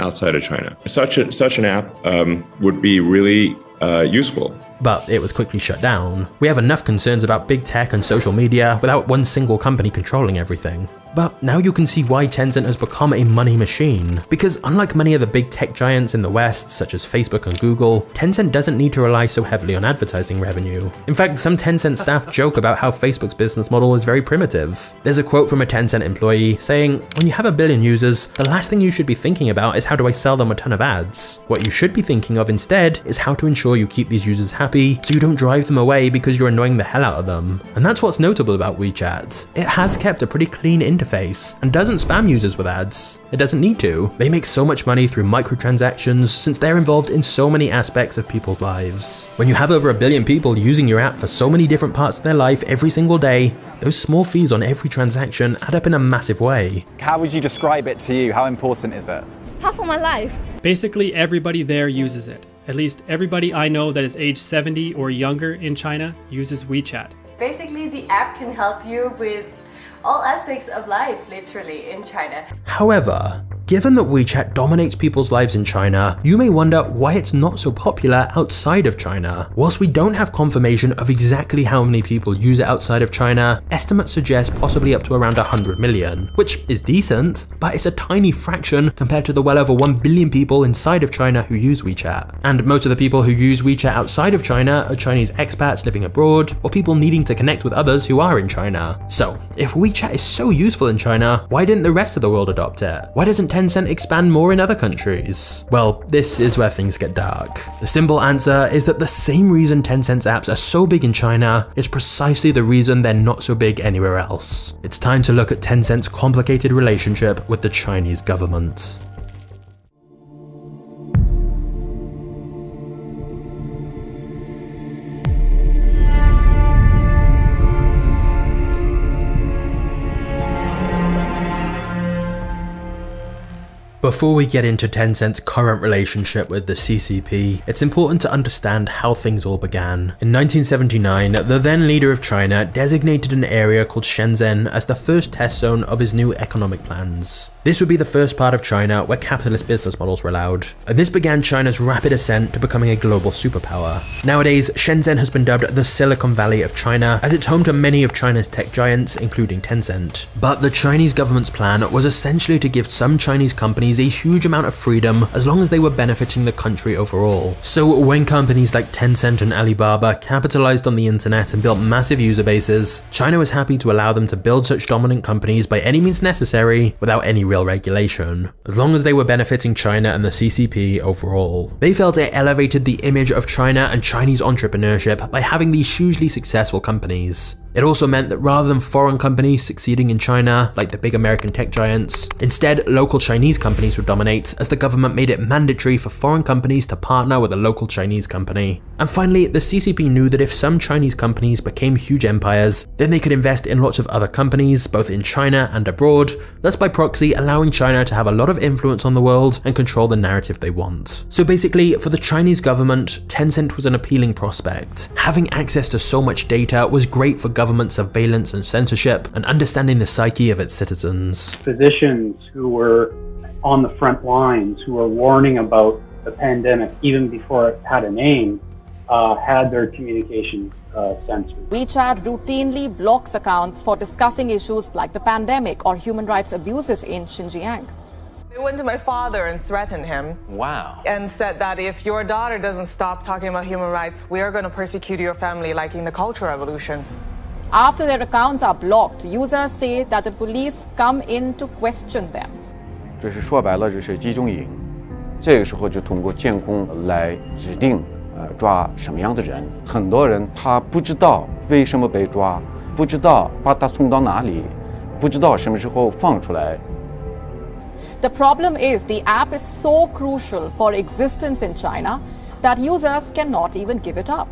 outside of China. Such an app would be really useful. But it was quickly shut down. We have enough concerns about big tech and social media without one single company controlling everything. But now you can see why Tencent has become a money machine. Because unlike many of the big tech giants in the West, such as Facebook and Google, Tencent doesn't need to rely so heavily on advertising revenue. In fact, some Tencent staff joke about how Facebook's business model is very primitive. There's a quote from a Tencent employee saying, "When you have 1 billion users, the last thing you should be thinking about is how do I sell them a ton of ads. What you should be thinking of instead is how to ensure you keep these users happy so you don't drive them away because you're annoying the hell out of them." And that's what's notable about WeChat. It has kept a pretty clean interface and doesn't spam users with ads. It doesn't need to. They make so much money through microtransactions since they're involved in so many aspects of people's lives. When you have over 1 billion people using your app for so many different parts of their life every single day, those small fees on every transaction add up in a massive way. How would you describe it to you? How important is it? Half of my life. Basically, everybody there uses it. At least everybody I know that is age 70 or younger in China uses WeChat. Basically, the app can help you with all aspects of life, literally, in China. However, given that WeChat dominates people's lives in China, you may wonder why it's not so popular outside of China. Whilst we don't have confirmation of exactly how many people use it outside of China, estimates suggest possibly up to around 100 million, which is decent, but it's a tiny fraction compared to the well over 1 billion people inside of China who use WeChat. And most of the people who use WeChat outside of China are Chinese expats living abroad, or people needing to connect with others who are in China. So, if WeChat is so useful in China, why didn't the rest of the world adopt it? Why doesn't Tencent Tencent expand more in other countries? Well, this is where things get dark. The simple answer is that the same reason Tencent's apps are so big in China is precisely the reason they're not so big anywhere else. It's time to look at Tencent's complicated relationship with the Chinese government. Before we get into Tencent's current relationship with the CCP, it's important to understand how things all began. In 1979, the then leader of China designated an area called Shenzhen as the first test zone of his new economic plans. This would be the first part of China where capitalist business models were allowed, and this began China's rapid ascent to becoming a global superpower. Nowadays, Shenzhen has been dubbed the Silicon Valley of China, as it's home to many of China's tech giants, including Tencent. But the Chinese government's plan was essentially to give some Chinese companies a huge amount of freedom as long as they were benefiting the country overall. So when companies like Tencent and Alibaba capitalized on the internet and built massive user bases, China was happy to allow them to build such dominant companies by any means necessary without any real regulation, as long as they were benefiting China and the CCP overall. They felt it elevated the image of China and Chinese entrepreneurship by having these hugely successful companies. It also meant that rather than foreign companies succeeding in China, like the big American tech giants, instead local Chinese companies would dominate, as the government made it mandatory for foreign companies to partner with a local Chinese company. And finally, the CCP knew that if some Chinese companies became huge empires, then they could invest in lots of other companies, both in China and abroad, thus by proxy allowing China to have a lot of influence on the world and control the narrative they want. So basically, for the Chinese government, Tencent was an appealing prospect. Having access to so much data was great for government surveillance and censorship, and understanding the psyche of its citizens. Physicians who were on the front lines, who were warning about the pandemic even before it had a name, had their communications censored. WeChat routinely blocks accounts for discussing issues like the pandemic or human rights abuses in Xinjiang. They went to my father and threatened him. Wow. And said that if your daughter doesn't stop talking about human rights, we are going to persecute your family like in the Cultural Revolution. After their accounts are blocked, users say that the police come in to question them. 这是说白了，这是集中营。这个时候就通过监控来指定抓什么样的人。很多人他不知道为什么被抓，不知道把他送到哪里，不知道什么时候放出来。 The problem is the app is so crucial for existence in China that users cannot even give it up.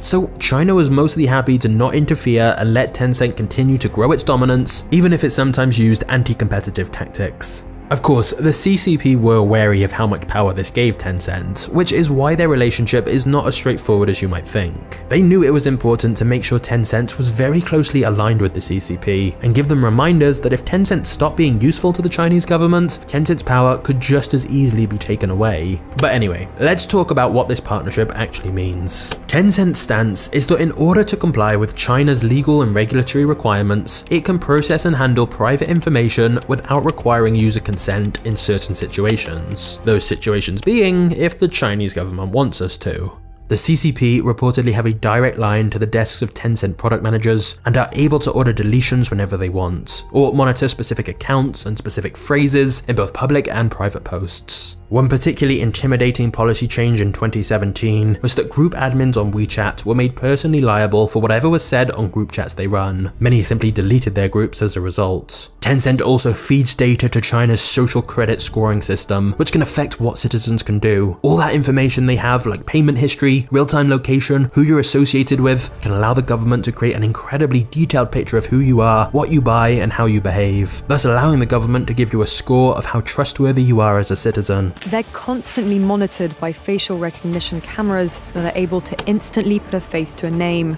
So China was mostly happy to not interfere and let Tencent continue to grow its dominance, even if it sometimes used anti-competitive tactics. Of course, the CCP were wary of how much power this gave Tencent, which is why their relationship is not as straightforward as you might think. They knew it was important to make sure Tencent was very closely aligned with the CCP, and give them reminders that if Tencent stopped being useful to the Chinese government, Tencent's power could just as easily be taken away. But anyway, let's talk about what this partnership actually means. Tencent's stance is that in order to comply with China's legal and regulatory requirements, it can process and handle private information without requiring user consent in certain situations. Those situations being if the Chinese government wants us to. The CCP reportedly have a direct line to the desks of Tencent product managers and are able to order deletions whenever they want, or monitor specific accounts and specific phrases in both public and private posts. One particularly intimidating policy change in 2017 was that group admins on WeChat were made personally liable for whatever was said on group chats they run. Many simply deleted their groups as a result. Tencent also feeds data to China's social credit scoring system, which can affect what citizens can do. All that information they have, like payment history, real-time location, who you're associated with, can allow the government to create an incredibly detailed picture of who you are, what you buy, and how you behave, thus allowing the government to give you a score of how trustworthy you are as a citizen. They're constantly monitored by facial recognition cameras that are able to instantly put a face to a name.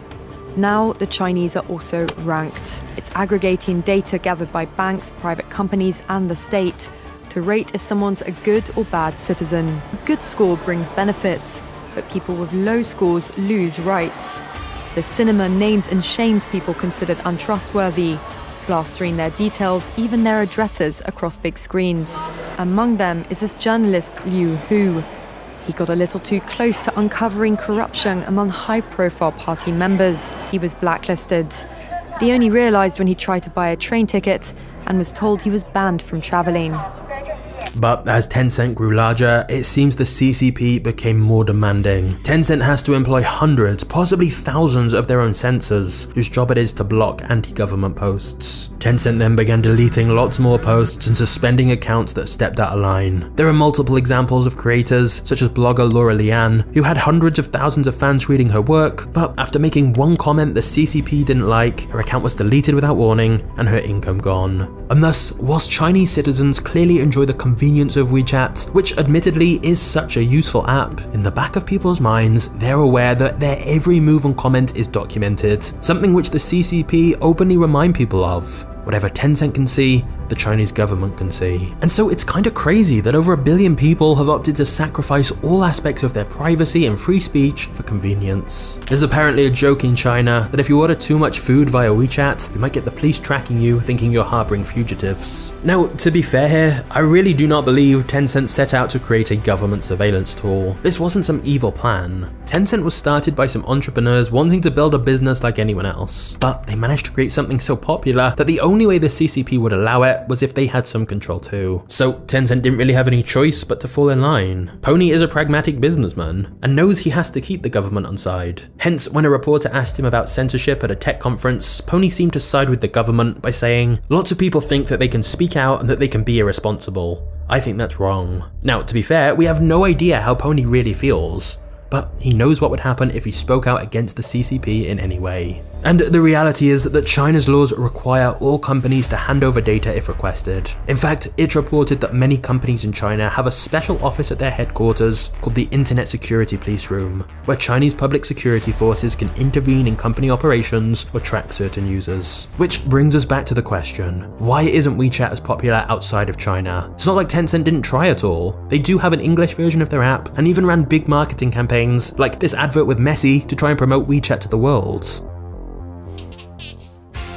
Now, the Chinese are also ranked. It's aggregating data gathered by banks, private companies, and the state to rate if someone's a good or bad citizen. A good score brings benefits, but people with low scores lose rights. The cinema names and shames people considered untrustworthy, plastering their details, even their addresses, across big screens. Among them is this journalist Liu Hu. He got a little too close to uncovering corruption among high-profile party members. He was blacklisted. He only realized when he tried to buy a train ticket and was told he was banned from traveling. But as Tencent grew larger, it seems the CCP became more demanding. Tencent has to employ hundreds, possibly thousands of their own censors, whose job it is to block anti-government posts. Tencent then began deleting lots more posts and suspending accounts that stepped out of line. There are multiple examples of creators, such as blogger Laura Lian, who had hundreds of thousands of fans reading her work, but after making one comment the CCP didn't like, her account was deleted without warning and her income gone. And thus, whilst Chinese citizens clearly enjoy the convenience of WeChat, which admittedly is such a useful app, in the back of people's minds, they're aware that their every move and comment is documented, something which the CCP openly remind people of. Whatever Tencent can see, the Chinese government can see. And so it's kinda crazy that over 1 billion people have opted to sacrifice all aspects of their privacy and free speech for convenience. There's apparently a joke in China that if you order too much food via WeChat, you might get the police tracking you thinking you're harboring fugitives. Now, to be fair here, I really do not believe Tencent set out to create a government surveillance tool. This wasn't some evil plan. Tencent was started by some entrepreneurs wanting to build a business like anyone else, but they managed to create something so popular that the only way the CCP would allow it was if they had some control too. So Tencent didn't really have any choice but to fall in line. Pony is a pragmatic businessman and knows he has to keep the government on side. Hence, when a reporter asked him about censorship at a tech conference, Pony seemed to side with the government by saying, "Lots of people think that they can speak out and that they can be irresponsible. I think that's wrong." Now, to be fair, we have no idea how Pony really feels, but he knows what would happen if he spoke out against the CCP in any way. And the reality is that China's laws require all companies to hand over data if requested. In fact, it's reported that many companies in China have a special office at their headquarters called the Internet Security Police Room, where Chinese public security forces can intervene in company operations or track certain users. Which brings us back to the question, why isn't WeChat as popular outside of China? It's not like Tencent didn't try at all. They do have an English version of their app and even ran big marketing campaigns like this advert with Messi to try and promote WeChat to the world.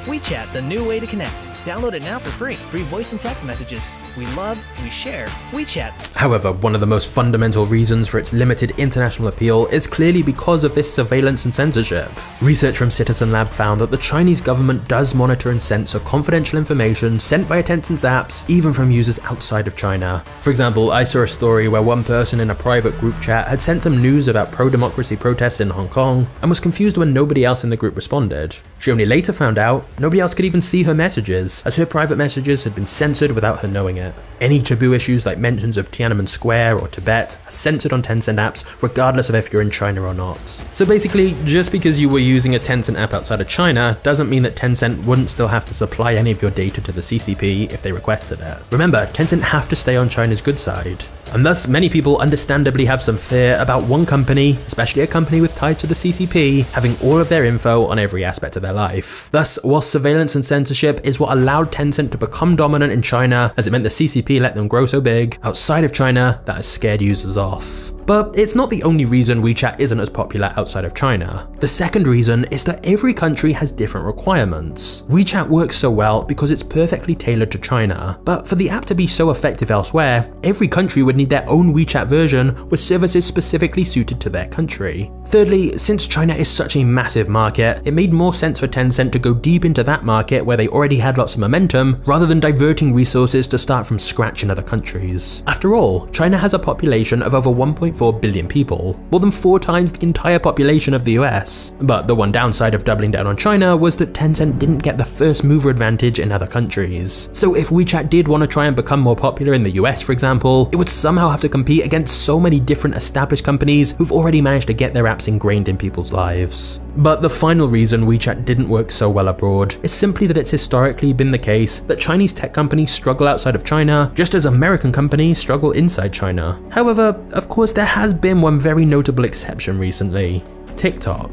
WeChat, the new way to connect. Download it now for free. Free voice and text messages. We love, we share. WeChat. However, one of the most fundamental reasons for its limited international appeal is clearly because of this surveillance and censorship. Research from Citizen Lab found that the Chinese government does monitor and censor confidential information sent via Tencent's apps, even from users outside of China. For example, I saw a story where one person in a private group chat had sent some news about pro-democracy protests in Hong Kong and was confused when nobody else in the group responded. She only later found out nobody else could even see her messages, as her private messages had been censored without her knowing it. Any taboo issues like mentions of Tiananmen Square or Tibet are censored on Tencent apps regardless of if you're in China or not. So basically, just because you were using a Tencent app outside of China doesn't mean that Tencent wouldn't still have to supply any of your data to the CCP if they requested it. Remember, Tencent have to stay on China's good side. And thus, many people understandably have some fear about one company, especially a company with ties to the CCP, having all of their info on every aspect of their life. Thus, whilst surveillance and censorship is what allowed Tencent to become dominant in China, as it meant the CCP let them grow so big, outside of China, that has scared users off. But it's not the only reason WeChat isn't as popular outside of China. The second reason is that every country has different requirements. WeChat works so well because it's perfectly tailored to China, but for the app to be so effective elsewhere, every country would need their own WeChat version with services specifically suited to their country. Thirdly, since China is such a massive market, it made more sense for Tencent to go deep into that market where they already had lots of momentum, rather than diverting resources to start from scratch in other countries. After all, China has a population of over 1.4 billion people, more than 4 times the entire population of the US. But the one downside of doubling down on China was that Tencent didn't get the first mover advantage in other countries. So if WeChat did want to try and become more popular in the US, for example, it would somehow have to compete against so many different established companies who've already managed to get their apps ingrained in people's lives. But the final reason WeChat didn't work so well abroad is simply that it's historically been the case that Chinese tech companies struggle outside of China, just as American companies struggle inside China. However, of course, there has been one very notable exception recently: TikTok.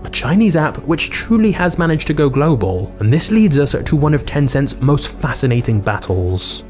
A Chinese app which truly has managed to go global, and this leads us to one of Tencent's most fascinating battles.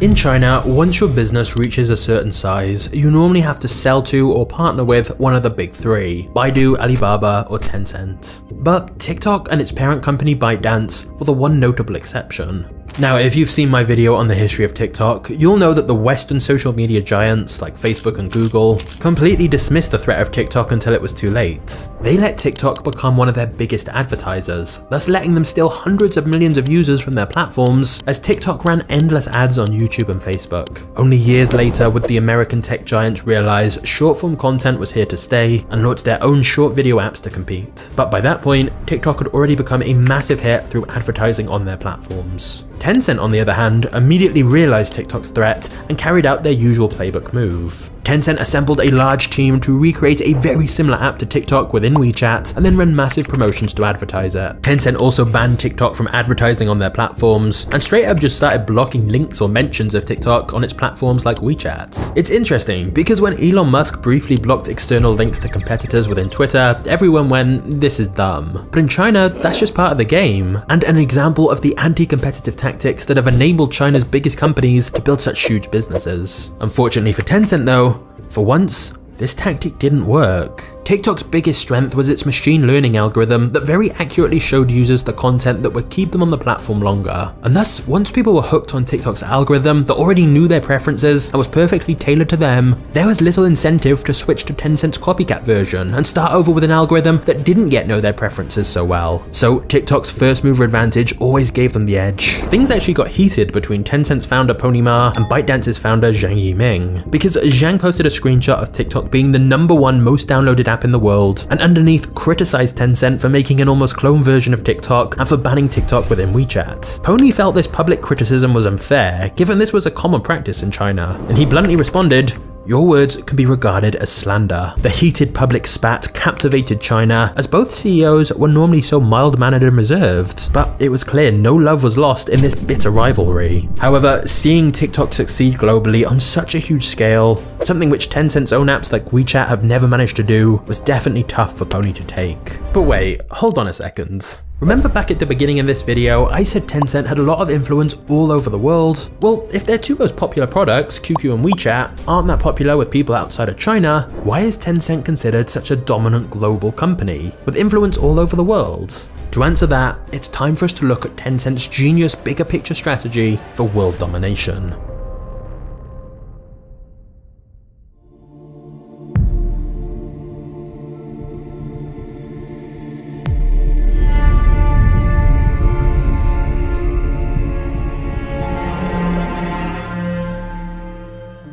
In China, once your business reaches a certain size, you normally have to sell to or partner with one of the big 3, Baidu, Alibaba, or Tencent. But TikTok and its parent company ByteDance were the one notable exception. Now, if you've seen my video on the history of TikTok, you'll know that the Western social media giants like Facebook and Google completely dismissed the threat of TikTok until it was too late. They let TikTok become one of their biggest advertisers, thus letting them steal hundreds of millions of users from their platforms as TikTok ran endless ads on YouTube and Facebook. Only years later would the American tech giants realize short-form content was here to stay and launched their own short video apps to compete. But by that point, TikTok had already become a massive hit through advertising on their platforms. Tencent, on the other hand, immediately realized TikTok's threat and carried out their usual playbook move. Tencent assembled a large team to recreate a very similar app to TikTok within WeChat and then run massive promotions to advertise it. Tencent also banned TikTok from advertising on their platforms and straight up just started blocking links or mentions of TikTok on its platforms like WeChat. It's interesting because when Elon Musk briefly blocked external links to competitors within Twitter, everyone went, "This is dumb." But in China, that's just part of the game, and an example of the anti-competitive tactics that have enabled China's biggest companies to build such huge businesses. Unfortunately for Tencent though, for once, this tactic didn't work. TikTok's biggest strength was its machine learning algorithm that very accurately showed users the content that would keep them on the platform longer. And thus, once people were hooked on TikTok's algorithm that already knew their preferences and was perfectly tailored to them, there was little incentive to switch to Tencent's copycat version and start over with an algorithm that didn't yet know their preferences so well. So TikTok's first mover advantage always gave them the edge. Things actually got heated between Tencent's founder Pony Ma and ByteDance's founder Zhang Yiming, because Zhang posted a screenshot of TikTok being the #1 most downloaded app in the world, and underneath criticized Tencent for making an almost clone version of TikTok and for banning TikTok within WeChat. Pony felt this public criticism was unfair, given this was a common practice in China, and he bluntly responded, "Your words can be regarded as slander." The heated public spat captivated China, as both CEOs were normally so mild-mannered and reserved, but it was clear no love was lost in this bitter rivalry. However, seeing TikTok succeed globally on such a huge scale, something which Tencent's own apps like WeChat have never managed to do, was definitely tough for Pony to take. But wait, hold on a second. Remember back at the beginning of this video, I said Tencent had a lot of influence all over the world? Well, if their two most popular products, QQ and WeChat, aren't that popular with people outside of China, why is Tencent considered such a dominant global company, with influence all over the world? To answer that, it's time for us to look at Tencent's genius bigger picture strategy for world domination.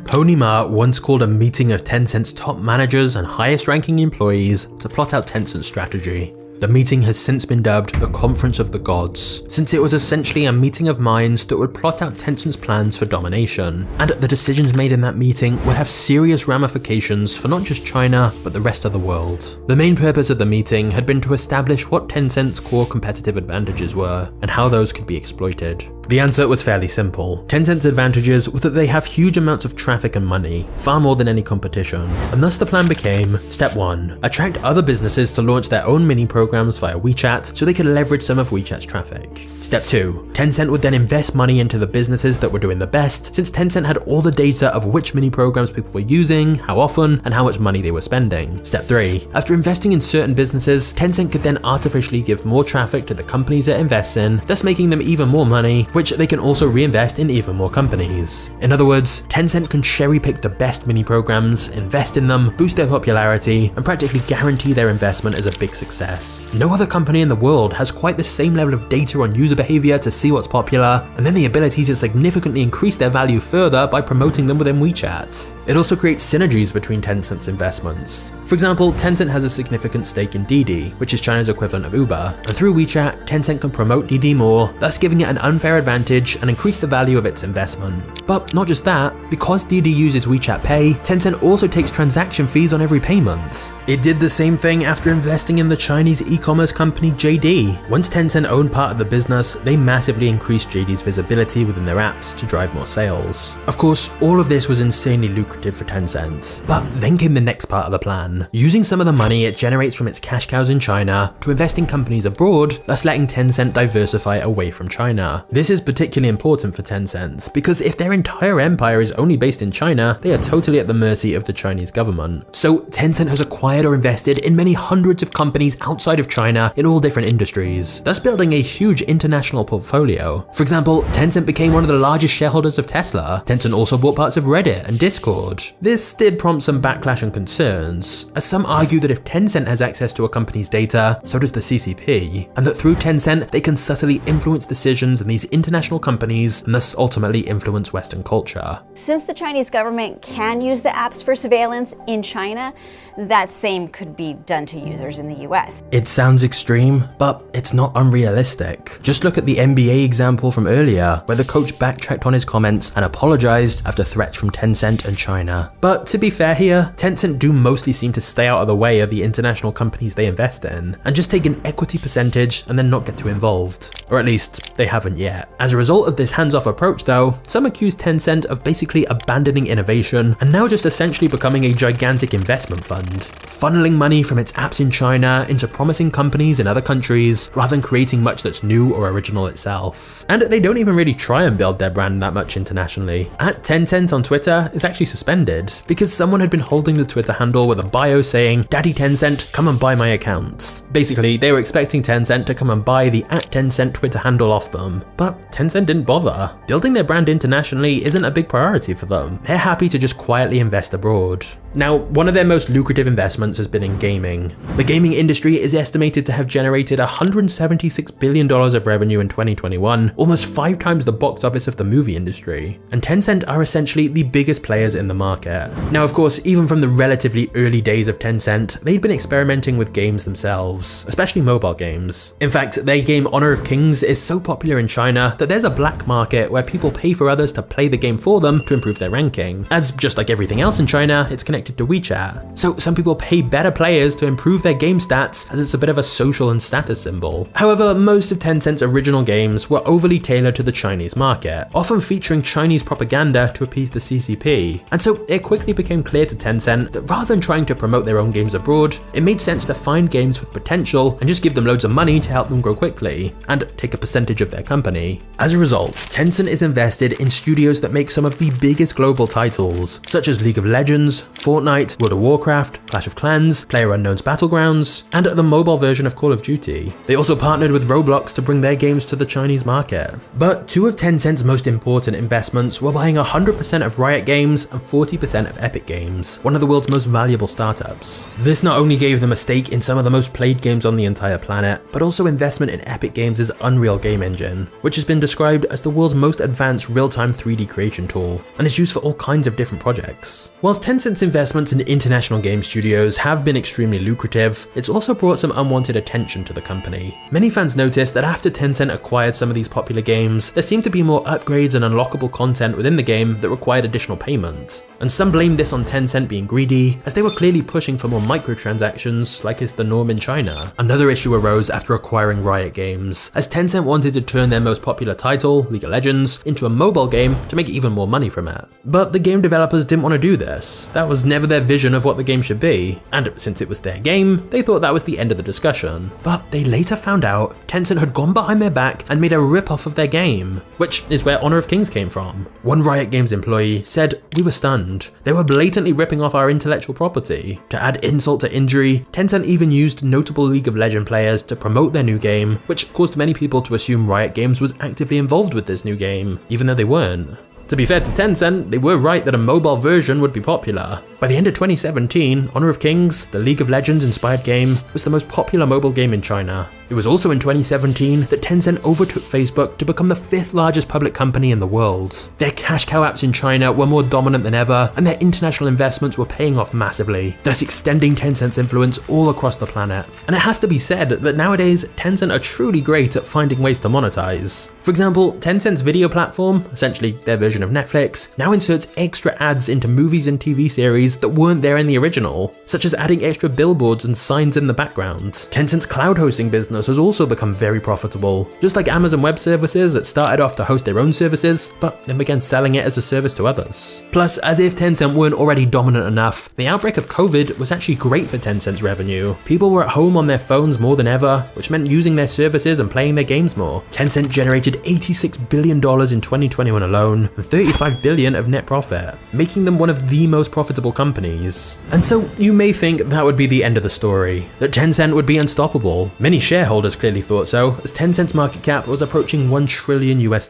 Pony Ma once called a meeting of Tencent's top managers and highest ranking employees to plot out Tencent's strategy. The meeting has since been dubbed the Conference of the Gods, since it was essentially a meeting of minds that would plot out Tencent's plans for domination, and the decisions made in that meeting would have serious ramifications for not just China, but the rest of the world. The main purpose of the meeting had been to establish what Tencent's core competitive advantages were, and how those could be exploited. The answer was fairly simple. Tencent's advantages were that they have huge amounts of traffic and money, far more than any competition, and thus the plan became, step 1, attract other businesses to launch their own mini programs via WeChat so they could leverage some of WeChat's traffic. Step 2, Tencent would then invest money into the businesses that were doing the best, since Tencent had all the data of which mini programs people were using, how often, and how much money they were spending. Step 3, after investing in certain businesses, Tencent could then artificially give more traffic to the companies it invests in, thus making them even more money, which they can also reinvest in even more companies. In other words, Tencent can cherry pick the best mini programs, invest in them, boost their popularity, and practically guarantee their investment is a big success. No other company in the world has quite the same level of data on user behavior to see what's popular, and then the ability to significantly increase their value further by promoting them within WeChat. It also creates synergies between Tencent's investments. For example, Tencent has a significant stake in Didi, which is China's equivalent of Uber, and through WeChat, Tencent can promote Didi more, thus giving it an unfair advantage and increase the value of its investment. But not just that, because Didi uses WeChat Pay, Tencent also takes transaction fees on every payment. It did the same thing after investing in the Chinese e-commerce company JD. Once Tencent owned part of the business, they massively increased JD's visibility within their apps to drive more sales. Of course, all of this was insanely lucrative for Tencent. But then came the next part of the plan, using some of the money it generates from its cash cows in China to invest in companies abroad, thus letting Tencent diversify away from China. This is particularly important for Tencent, because if their entire empire is only based in China, they are totally at the mercy of the Chinese government. So Tencent has acquired or invested in many hundreds of companies outside of China in all different industries, thus building a huge international portfolio. For example, Tencent became one of the largest shareholders of Tesla. Tencent also bought parts of Reddit and Discord. This did prompt some backlash and concerns, as some argue that if Tencent has access to a company's data, so does the CCP, and that through Tencent they can subtly influence decisions in these international companies and thus ultimately influence Western culture. Since the Chinese government can use the apps for surveillance in China, that same could be done to users in the US. It sounds extreme, but it's not unrealistic. Just look at the NBA example from earlier, where the coach backtracked on his comments and apologized after threats from Tencent and China. But to be fair here, Tencent do mostly seem to stay out of the way of the international companies they invest in, and just take an equity percentage and then not get too involved. Or at least, they haven't yet. As a result of this hands-off approach though, some accuse Tencent of basically abandoning innovation and now just essentially becoming a gigantic investment fund, funneling money from its apps in China into promising companies in other countries rather than creating much that's new or original itself. And they don't even really try and build their brand that much internationally. @Tencent on Twitter is actually suspended because someone had been holding the Twitter handle with a bio saying, "Daddy Tencent, come and buy my account." Basically, they were expecting Tencent to come and buy the @Tencent Twitter handle off them, but Tencent didn't bother. Building their brand internationally isn't a big priority for them. They're happy to just quietly invest abroad. Now, one of their most lucrative investments has been in gaming. The gaming industry is estimated to have generated $176 billion of revenue in 2021, almost 5 times the box office of the movie industry. And Tencent are essentially the biggest players in the market. Now, of course, even from the relatively early days of Tencent, they'd been experimenting with games themselves, especially mobile games. In fact, their game Honor of Kings is so popular in China that there's a black market where people pay for others to play the game for them to improve their ranking. As just like everything else in China, it's connected to WeChat. So some people pay better players to improve their game stats, as it's a bit of a social and status symbol. However, most of Tencent's original games were overly tailored to the Chinese market, often featuring Chinese propaganda to appease the CCP. And so it quickly became clear to Tencent that rather than trying to promote their own games abroad, it made sense to find games with potential and just give them loads of money to help them grow quickly, and take a percentage of their company. As a result, Tencent is invested in studios that make some of the biggest global titles, such as League of Legends, Fortnite, World of Warcraft, Clash of Clans, PlayerUnknown's Battlegrounds, and the mobile version of Call of Duty. They also partnered with Roblox to bring their games to the Chinese market. But 2 of Tencent's most important investments were buying 100% of Riot Games and 40% of Epic Games, one of the world's most valuable startups. This not only gave them a stake in some of the most played games on the entire planet, but also investment in Epic Games' Unreal game engine, which has been described as the world's most advanced real-time 3D creation tool, and is used for all kinds of different projects. Whilst Tencent's investments in international game studios have been extremely lucrative, it's also brought some unwanted attention to the company. Many fans noticed that after Tencent acquired some of these popular games, there seemed to be more upgrades and unlockable content within the game that required additional payment. And some blamed this on Tencent being greedy, as they were clearly pushing for more microtransactions like is the norm in China. Another issue arose after acquiring Riot Games, as Tencent wanted to turn their most popular title, League of Legends, into a mobile game to make even more money from it. But the game developers didn't want to do this. That was never their vision of what the game should be, and since it was their game, they thought that was the end of the discussion. But they later found out Tencent had gone behind their back and made a rip-off of their game, which is where Honor of Kings came from. One Riot Games employee said, "We were stunned. They were blatantly ripping off our intellectual property." To add insult to injury, Tencent even used notable League of Legends players to promote their new game, which caused many people to assume Riot Games was actively involved with this new game, even though they weren't. To be fair to Tencent, they were right that a mobile version would be popular. By the end of 2017, Honor of Kings, the League of Legends inspired game, was the most popular mobile game in China. It was also in 2017 that Tencent overtook Facebook to become the 5th largest public company in the world. Their cash cow apps in China were more dominant than ever, and their international investments were paying off massively, thus extending Tencent's influence all across the planet. And it has to be said that nowadays, Tencent are truly great at finding ways to monetize. For example, Tencent's video platform, essentially their version of Netflix, now inserts extra ads into movies and TV series that weren't there in the original, such as adding extra billboards and signs in the background. Tencent's cloud hosting business business has also become very profitable. Just like Amazon Web Services that started off to host their own services, but then began selling it as a service to others. Plus, as if Tencent weren't already dominant enough, the outbreak of COVID was actually great for Tencent's revenue. People were at home on their phones more than ever, which meant using their services and playing their games more. Tencent generated $86 billion in 2021 alone, and $35 billion of net profit, making them one of the most profitable companies. And so you may think that would be the end of the story, that Tencent would be unstoppable. Many shareholders clearly thought so, as Tencent's market cap was approaching $1 trillion US.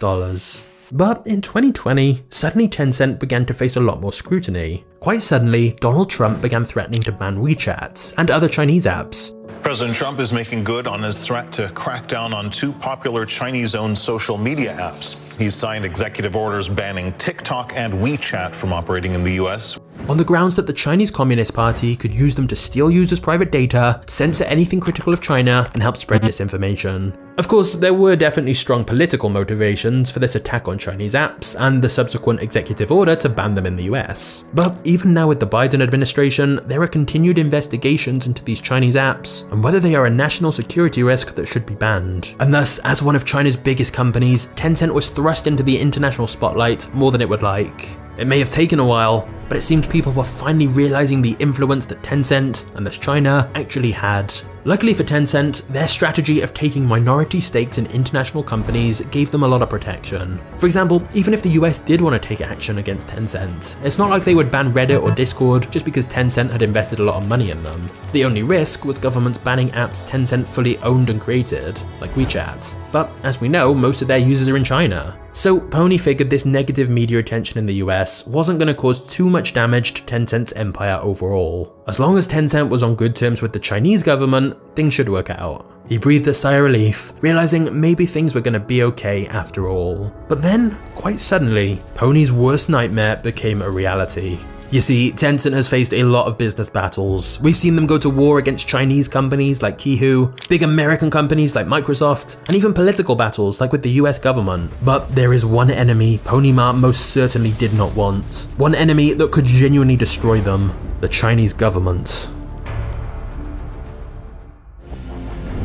But in 2020, suddenly Tencent began to face a lot more scrutiny. Quite suddenly, Donald Trump began threatening to ban WeChat and other Chinese apps. President Trump is making good on his threat to crack down on 2 popular Chinese-owned social media apps. He's signed executive orders banning TikTok and WeChat from operating in the US. On the grounds that the Chinese Communist Party could use them to steal users' private data, censor anything critical of China, and help spread misinformation. Of course, there were definitely strong political motivations for this attack on Chinese apps and the subsequent executive order to ban them in the US. But even now with the Biden administration, there are continued investigations into these Chinese apps and whether they are a national security risk that should be banned. And thus, as one of China's biggest companies, Tencent was thrust into the international spotlight more than it would like. It may have taken a while, but it seemed people were finally realizing the influence that Tencent, and thus China, actually had. Luckily for Tencent, their strategy of taking minority stakes in international companies gave them a lot of protection. For example, even if the US did want to take action against Tencent, it's not like they would ban Reddit or Discord just because Tencent had invested a lot of money in them. The only risk was governments banning apps Tencent fully owned and created, like WeChat. But as we know, most of their users are in China. So Pony figured this negative media attention in the US wasn't going to cause too much damage to Tencent's empire overall. As long as Tencent was on good terms with the Chinese government, things should work out. He breathed a sigh of relief, realizing maybe things were going to be okay after all. But then, quite suddenly, Pony's worst nightmare became a reality. You see, Tencent has faced a lot of business battles. We've seen them go to war against Chinese companies like Qihoo, big American companies like Microsoft, and even political battles like with the US government. But there is one enemy Pony Ma most certainly did not want. One enemy that could genuinely destroy them: the Chinese government.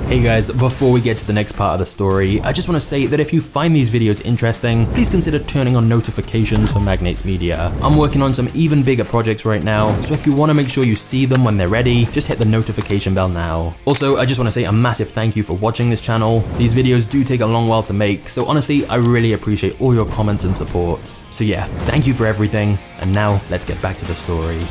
Hey guys, before we get to the next part of the story, I just want to say that if you find these videos interesting, please consider turning on notifications for MagnatesMedia. I'm working on some even bigger projects right now, so if you want to make sure you see them when they're ready, just hit the notification bell now. Also, I just want to say a massive thank you for watching this channel. These videos do take a long while to make, so honestly, I really appreciate all your comments and support. So yeah, thank you for everything, and now let's get back to the story.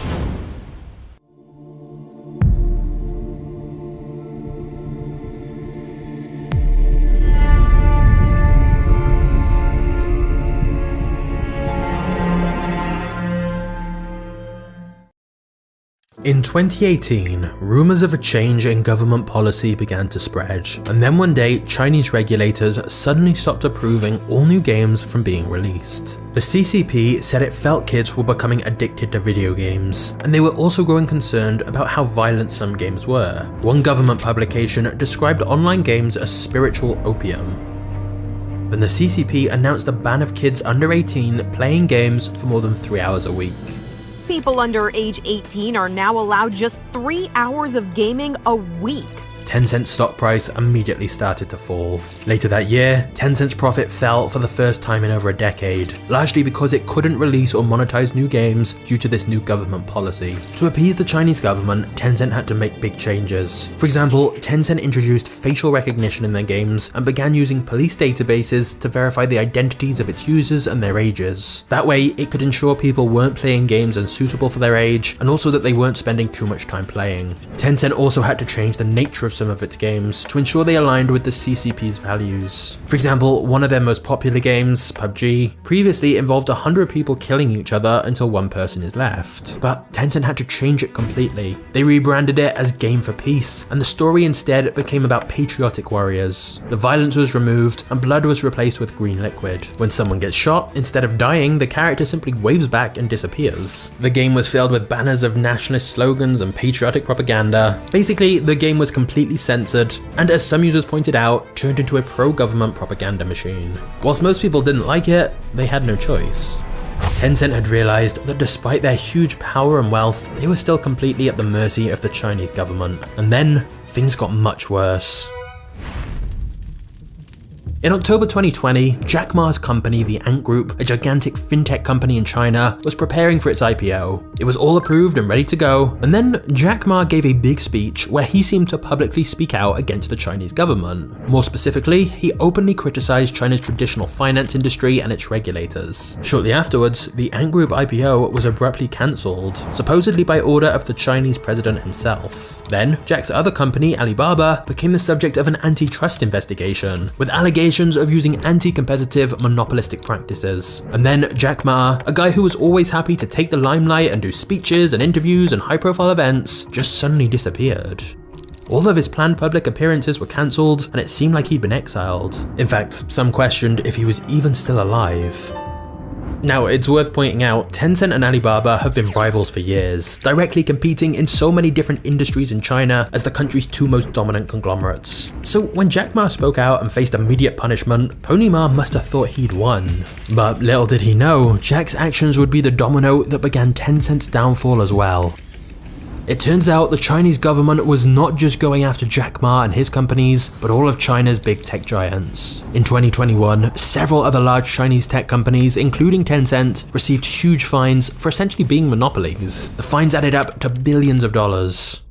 In 2018, rumors of a change in government policy began to spread, and then one day, Chinese regulators suddenly stopped approving all new games from being released. The CCP said it felt kids were becoming addicted to video games, and they were also growing concerned about how violent some games were. One government publication described online games as spiritual opium. And the CCP announced a ban of kids under 18 playing games for more than 3 hours a week. People under age 18 are now allowed just 3 hours of gaming a week. Tencent's stock price immediately started to fall. Later that year, Tencent's profit fell for the first time in over a decade, largely because it couldn't release or monetize new games due to this new government policy. To appease the Chinese government, Tencent had to make big changes. For example, Tencent introduced facial recognition in their games and began using police databases to verify the identities of its users and their ages. That way, it could ensure people weren't playing games unsuitable for their age, and also that they weren't spending too much time playing. Tencent also had to change the nature of some of its games to ensure they aligned with the CCP's values. For example, one of their most popular games, PUBG, previously involved 100 people killing each other until one person is left. But Tencent had to change it completely. They rebranded it as Game for Peace, and the story instead became about patriotic warriors. The violence was removed, and blood was replaced with green liquid. When someone gets shot, instead of dying, the character simply waves back and disappears. The game was filled with banners of nationalist slogans and patriotic propaganda. Basically, the game was completely censored, and as some users pointed out, turned into a pro-government propaganda machine. Whilst most people didn't like it, they had no choice. Tencent had realized that despite their huge power and wealth, they were still completely at the mercy of the Chinese government. And then, things got much worse. In October 2020, Jack Ma's company, the Ant Group, a gigantic fintech company in China, was preparing for its IPO. It was all approved and ready to go, and then Jack Ma gave a big speech where he seemed to publicly speak out against the Chinese government. More specifically, he openly criticized China's traditional finance industry and its regulators. Shortly afterwards, the Ant Group IPO was abruptly cancelled, supposedly by order of the Chinese president himself. Then, Jack's other company, Alibaba, became the subject of an antitrust investigation, with allegations of using anti-competitive monopolistic practices. And then Jack Ma, a guy who was always happy to take the limelight and do speeches and interviews and high-profile events, just suddenly disappeared. All of his planned public appearances were cancelled, and it seemed like he'd been exiled. In fact, some questioned if he was even still alive. Now, it's worth pointing out, Tencent and Alibaba have been rivals for years, directly competing in so many different industries in China as the country's two most dominant conglomerates. So when Jack Ma spoke out and faced immediate punishment, Pony Ma must have thought he'd won. But little did he know, Jack's actions would be the domino that began Tencent's downfall as well. It turns out the Chinese government was not just going after Jack Ma and his companies, but all of China's big tech giants. In 2021, several other large Chinese tech companies, including Tencent, received huge fines for essentially being monopolies. The fines added up to billions of dollars.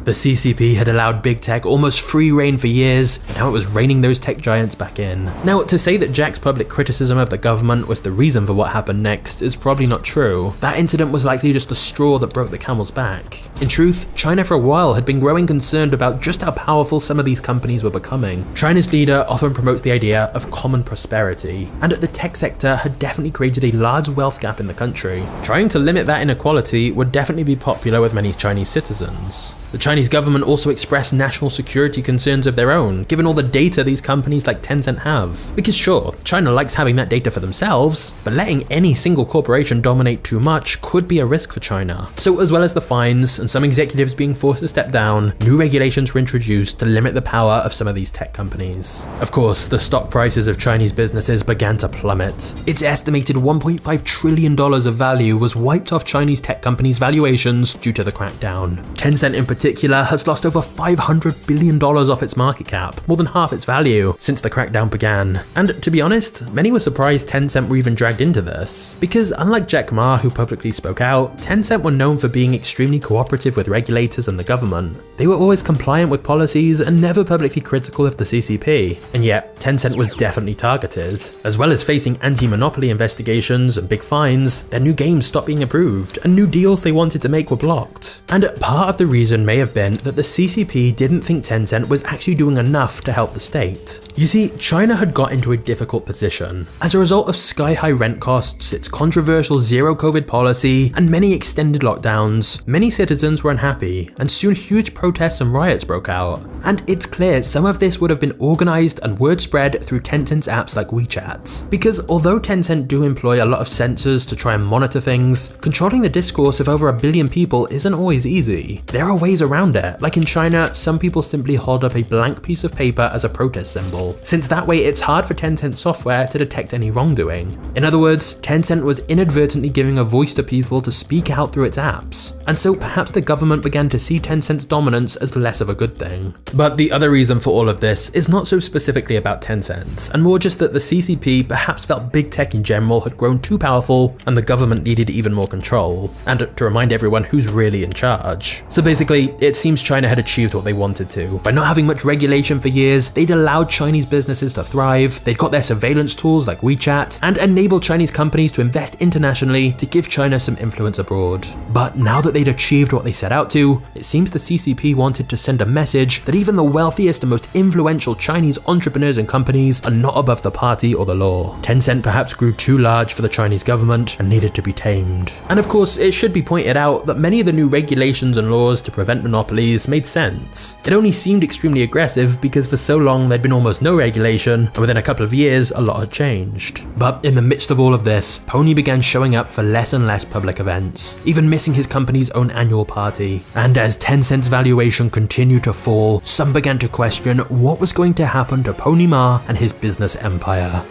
The CCP had allowed big tech almost free rein for years, and now it was reining those tech giants back in. Now, to say that Jack's public criticism of the government was the reason for what happened next is probably not true. That incident was likely just the straw that broke the camel's back. In truth, China for a while had been growing concerned about just how powerful some of these companies were becoming. China's leader often promotes the idea of common prosperity, and the tech sector had definitely created a large wealth gap in the country. Trying to limit that inequality would definitely be popular with many Chinese citizens. The Chinese government also expressed national security concerns of their own, given all the data these companies like Tencent have. Because sure, China likes having that data for themselves, but letting any single corporation dominate too much could be a risk for China. So as well as the fines and some executives being forced to step down, new regulations were introduced to limit the power of some of these tech companies. Of course, the stock prices of Chinese businesses began to plummet. Its estimated $1.5 trillion of value was wiped off Chinese tech companies' valuations due to the crackdown. Tencent in particular has lost over $500 billion off its market cap, more than half its value, since the crackdown began. And to be honest, many were surprised Tencent were even dragged into this. Because unlike Jack Ma, who publicly spoke out, Tencent were known for being extremely cooperative with regulators and the government. They were always compliant with policies and never publicly critical of the CCP. And yet, Tencent was definitely targeted. As well as facing anti-monopoly investigations and big fines, their new games stopped being approved, and new deals they wanted to make were blocked. And part of the reason may have been that the CCP didn't think Tencent was actually doing enough to help the state. You see, China had got into a difficult position. As a result of sky-high rent costs, its controversial zero-COVID policy, and many extended lockdowns, many citizens were unhappy, and soon huge protests and riots broke out. And it's clear some of this would have been organized and word spread through Tencent's apps like WeChat. Because although Tencent do employ a lot of censors to try and monitor things, controlling the discourse of over 1 billion people isn't always easy. There are ways around it. Like in China, some people simply hold up a blank piece of paper as a protest symbol, since that way it's hard for Tencent software to detect any wrongdoing. In other words, Tencent was inadvertently giving a voice to people to speak out through its apps, and so perhaps the government began to see Tencent's dominance as less of a good thing. But the other reason for all of this is not so specifically about Tencent, and more just that the CCP perhaps felt big tech in general had grown too powerful and the government needed even more control, and to remind everyone who's really in charge. So basically, it seems China had achieved what they wanted to. By not having much regulation for years, they'd allowed Chinese businesses to thrive, they'd got their surveillance tools like WeChat, and enabled Chinese companies to invest internationally to give China some influence abroad. But now that they'd achieved what they set out to, it seems the CCP wanted to send a message that even the wealthiest and most influential Chinese entrepreneurs and companies are not above the party or the law. Tencent perhaps grew too large for the Chinese government and needed to be tamed. And of course, it should be pointed out that many of the new regulations and laws to prevent monopolies made sense. It only seemed extremely aggressive because for so long there'd been almost no regulation, and within a couple of years a lot had changed. But in the midst of all of this, Pony began showing up for less and less public events, even missing his company's own annual party. And as Tencent's valuation continued to fall, some began to question what was going to happen to Pony Ma and his business empire.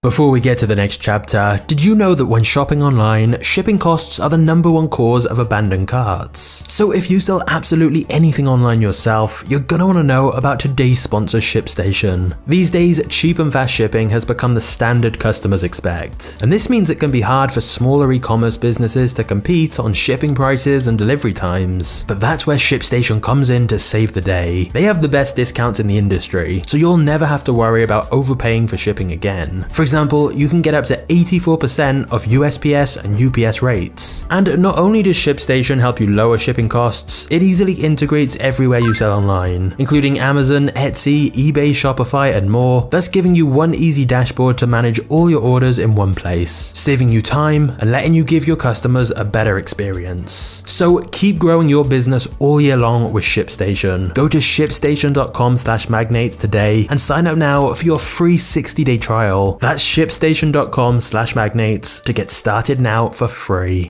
Before we get to the next chapter, did you know that when shopping online, shipping costs are the #1 cause of abandoned carts? So if you sell absolutely anything online yourself, you're gonna want to know about today's sponsor, Shipstation. These days, cheap and fast shipping has become the standard customers expect, and this means it can be hard for smaller e-commerce businesses to compete on shipping prices and delivery times. But that's where Shipstation comes in to save the day. They have the best discounts in the industry, so you'll never have to worry about overpaying for shipping again. For example, you can get up to 84% of USPS and UPS rates. And not only does Shipstation help you lower shipping costs, it easily integrates everywhere you sell online, including Amazon, Etsy, eBay, Shopify, and more, thus giving you one easy dashboard to manage all your orders in one place, saving you time and letting you give your customers a better experience. So keep growing your business all year long with Shipstation. Go to shipstation.com/magnates today and sign up now for your free 60-day trial. That's shipstation.com/magnates to get started now for free.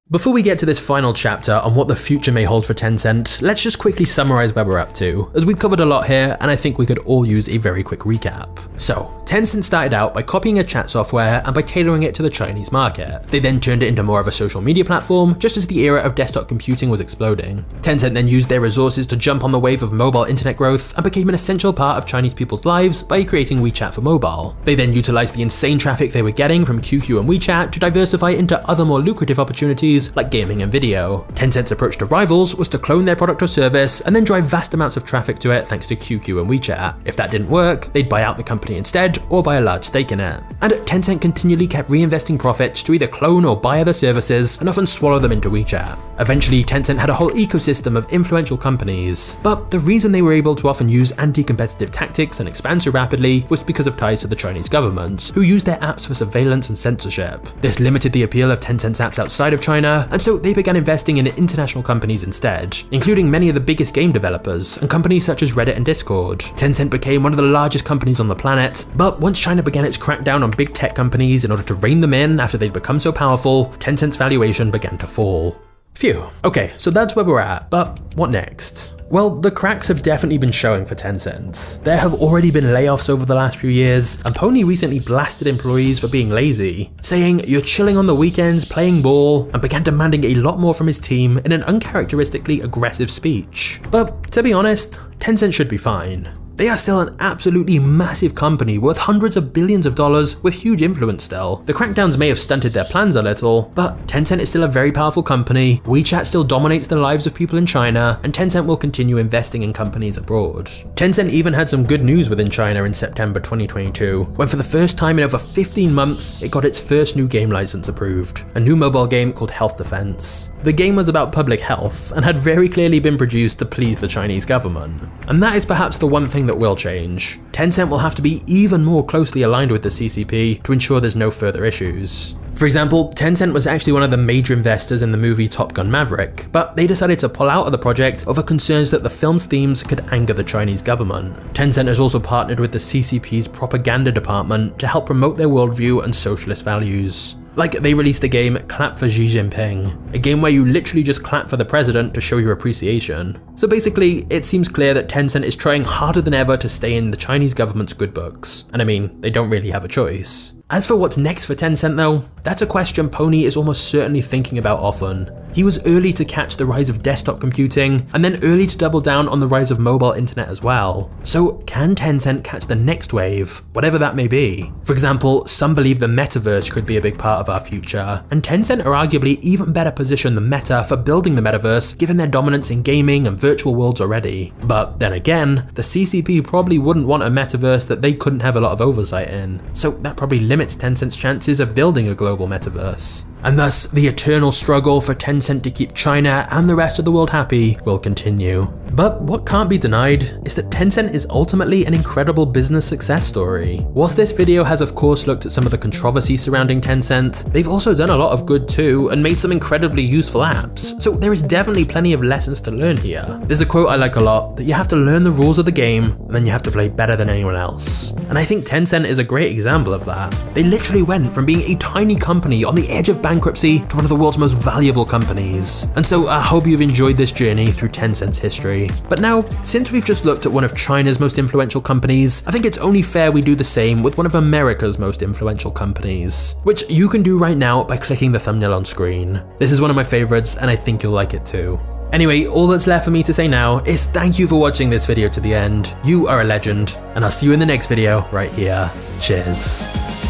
Before we get to this final chapter on what the future may hold for Tencent, let's just quickly summarize where we're up to, as we've covered a lot here and I think we could all use a very quick recap. So, Tencent started out by copying a chat software and by tailoring it to the Chinese market. They then turned it into more of a social media platform, just as the era of desktop computing was exploding. Tencent then used their resources to jump on the wave of mobile internet growth and became an essential part of Chinese people's lives by creating WeChat for mobile. They then utilized the insane traffic they were getting from QQ and WeChat to diversify into other more lucrative opportunities like gaming and video. Tencent's approach to rivals was to clone their product or service and then drive vast amounts of traffic to it thanks to QQ and WeChat. If that didn't work, they'd buy out the company instead or buy a large stake in it. And Tencent continually kept reinvesting profits to either clone or buy other services and often swallow them into WeChat. Eventually, Tencent had a whole ecosystem of influential companies, but the reason they were able to often use anti-competitive tactics and expand so rapidly was because of ties to the Chinese government, who used their apps for surveillance and censorship. This limited the appeal of Tencent's apps outside of China, and so they began investing in international companies instead, including many of the biggest game developers and companies such as Reddit and Discord. Tencent became one of the largest companies on the planet, but once China began its crackdown on big tech companies in order to rein them in after they'd become so powerful, Tencent's valuation began to fall. Phew. Okay, so that's where we're at, but what next? Well, the cracks have definitely been showing for Tencent. There have already been layoffs over the last few years, and Pony recently blasted employees for being lazy, saying you're chilling on the weekends, playing ball, and began demanding a lot more from his team in an uncharacteristically aggressive speech. But to be honest, Tencent should be fine. They are still an absolutely massive company worth hundreds of billions of dollars with huge influence still. The crackdowns may have stunted their plans a little, but Tencent is still a very powerful company, WeChat still dominates the lives of people in China, and Tencent will continue investing in companies abroad. Tencent even had some good news within China in September 2022, when for the first time in over 15 months, it got its first new game license approved, a new mobile game called Health Defense. The game was about public health, and had very clearly been produced to please the Chinese government. And that is perhaps the one thing that will change. Tencent will have to be even more closely aligned with the CCP to ensure there's no further issues. For example, Tencent was actually one of the major investors in the movie Top Gun Maverick, but they decided to pull out of the project over concerns that the film's themes could anger the Chinese government. Tencent has also partnered with the CCP's propaganda department to help promote their worldview and socialist values. Like, they released a game, Clap for Xi Jinping, a game where you literally just clap for the president to show your appreciation. So basically, it seems clear that Tencent is trying harder than ever to stay in the Chinese government's good books. And I mean, they don't really have a choice. As for what's next for Tencent though, that's a question Pony is almost certainly thinking about often. He was early to catch the rise of desktop computing, and then early to double down on the rise of mobile internet as well. So can Tencent catch the next wave, whatever that may be? For example, some believe the metaverse could be a big part of our future, and Tencent are arguably even better positioned than Meta for building the metaverse given their dominance in gaming and virtual worlds already. But then again, the CCP probably wouldn't want a metaverse that they couldn't have a lot of oversight in, so that probably limits Tencent's chances of building a global metaverse. and thus the eternal struggle for Tencent to keep China and the rest of the world happy will continue. But what can't be denied is that Tencent is ultimately an incredible business success story. Whilst this video has of course looked at some of the controversy surrounding Tencent, they've also done a lot of good too and made some incredibly useful apps, so there is definitely plenty of lessons to learn here. There's a quote I like a lot, that you have to learn the rules of the game and then you have to play better than anyone else. And I think Tencent is a great example of that. They literally went from being a tiny company on the edge of bankruptcy to one of the world's most valuable companies. And so I hope you've enjoyed this journey through Tencent's history. But now, since we've just looked at one of China's most influential companies, I think it's only fair we do the same with one of America's most influential companies, which you can do right now by clicking the thumbnail on screen. This is one of my favorites and I think you'll like it too. Anyway, all that's left for me to say now is thank you for watching this video to the end. You are a legend, and I'll see you in the next video right here. Cheers.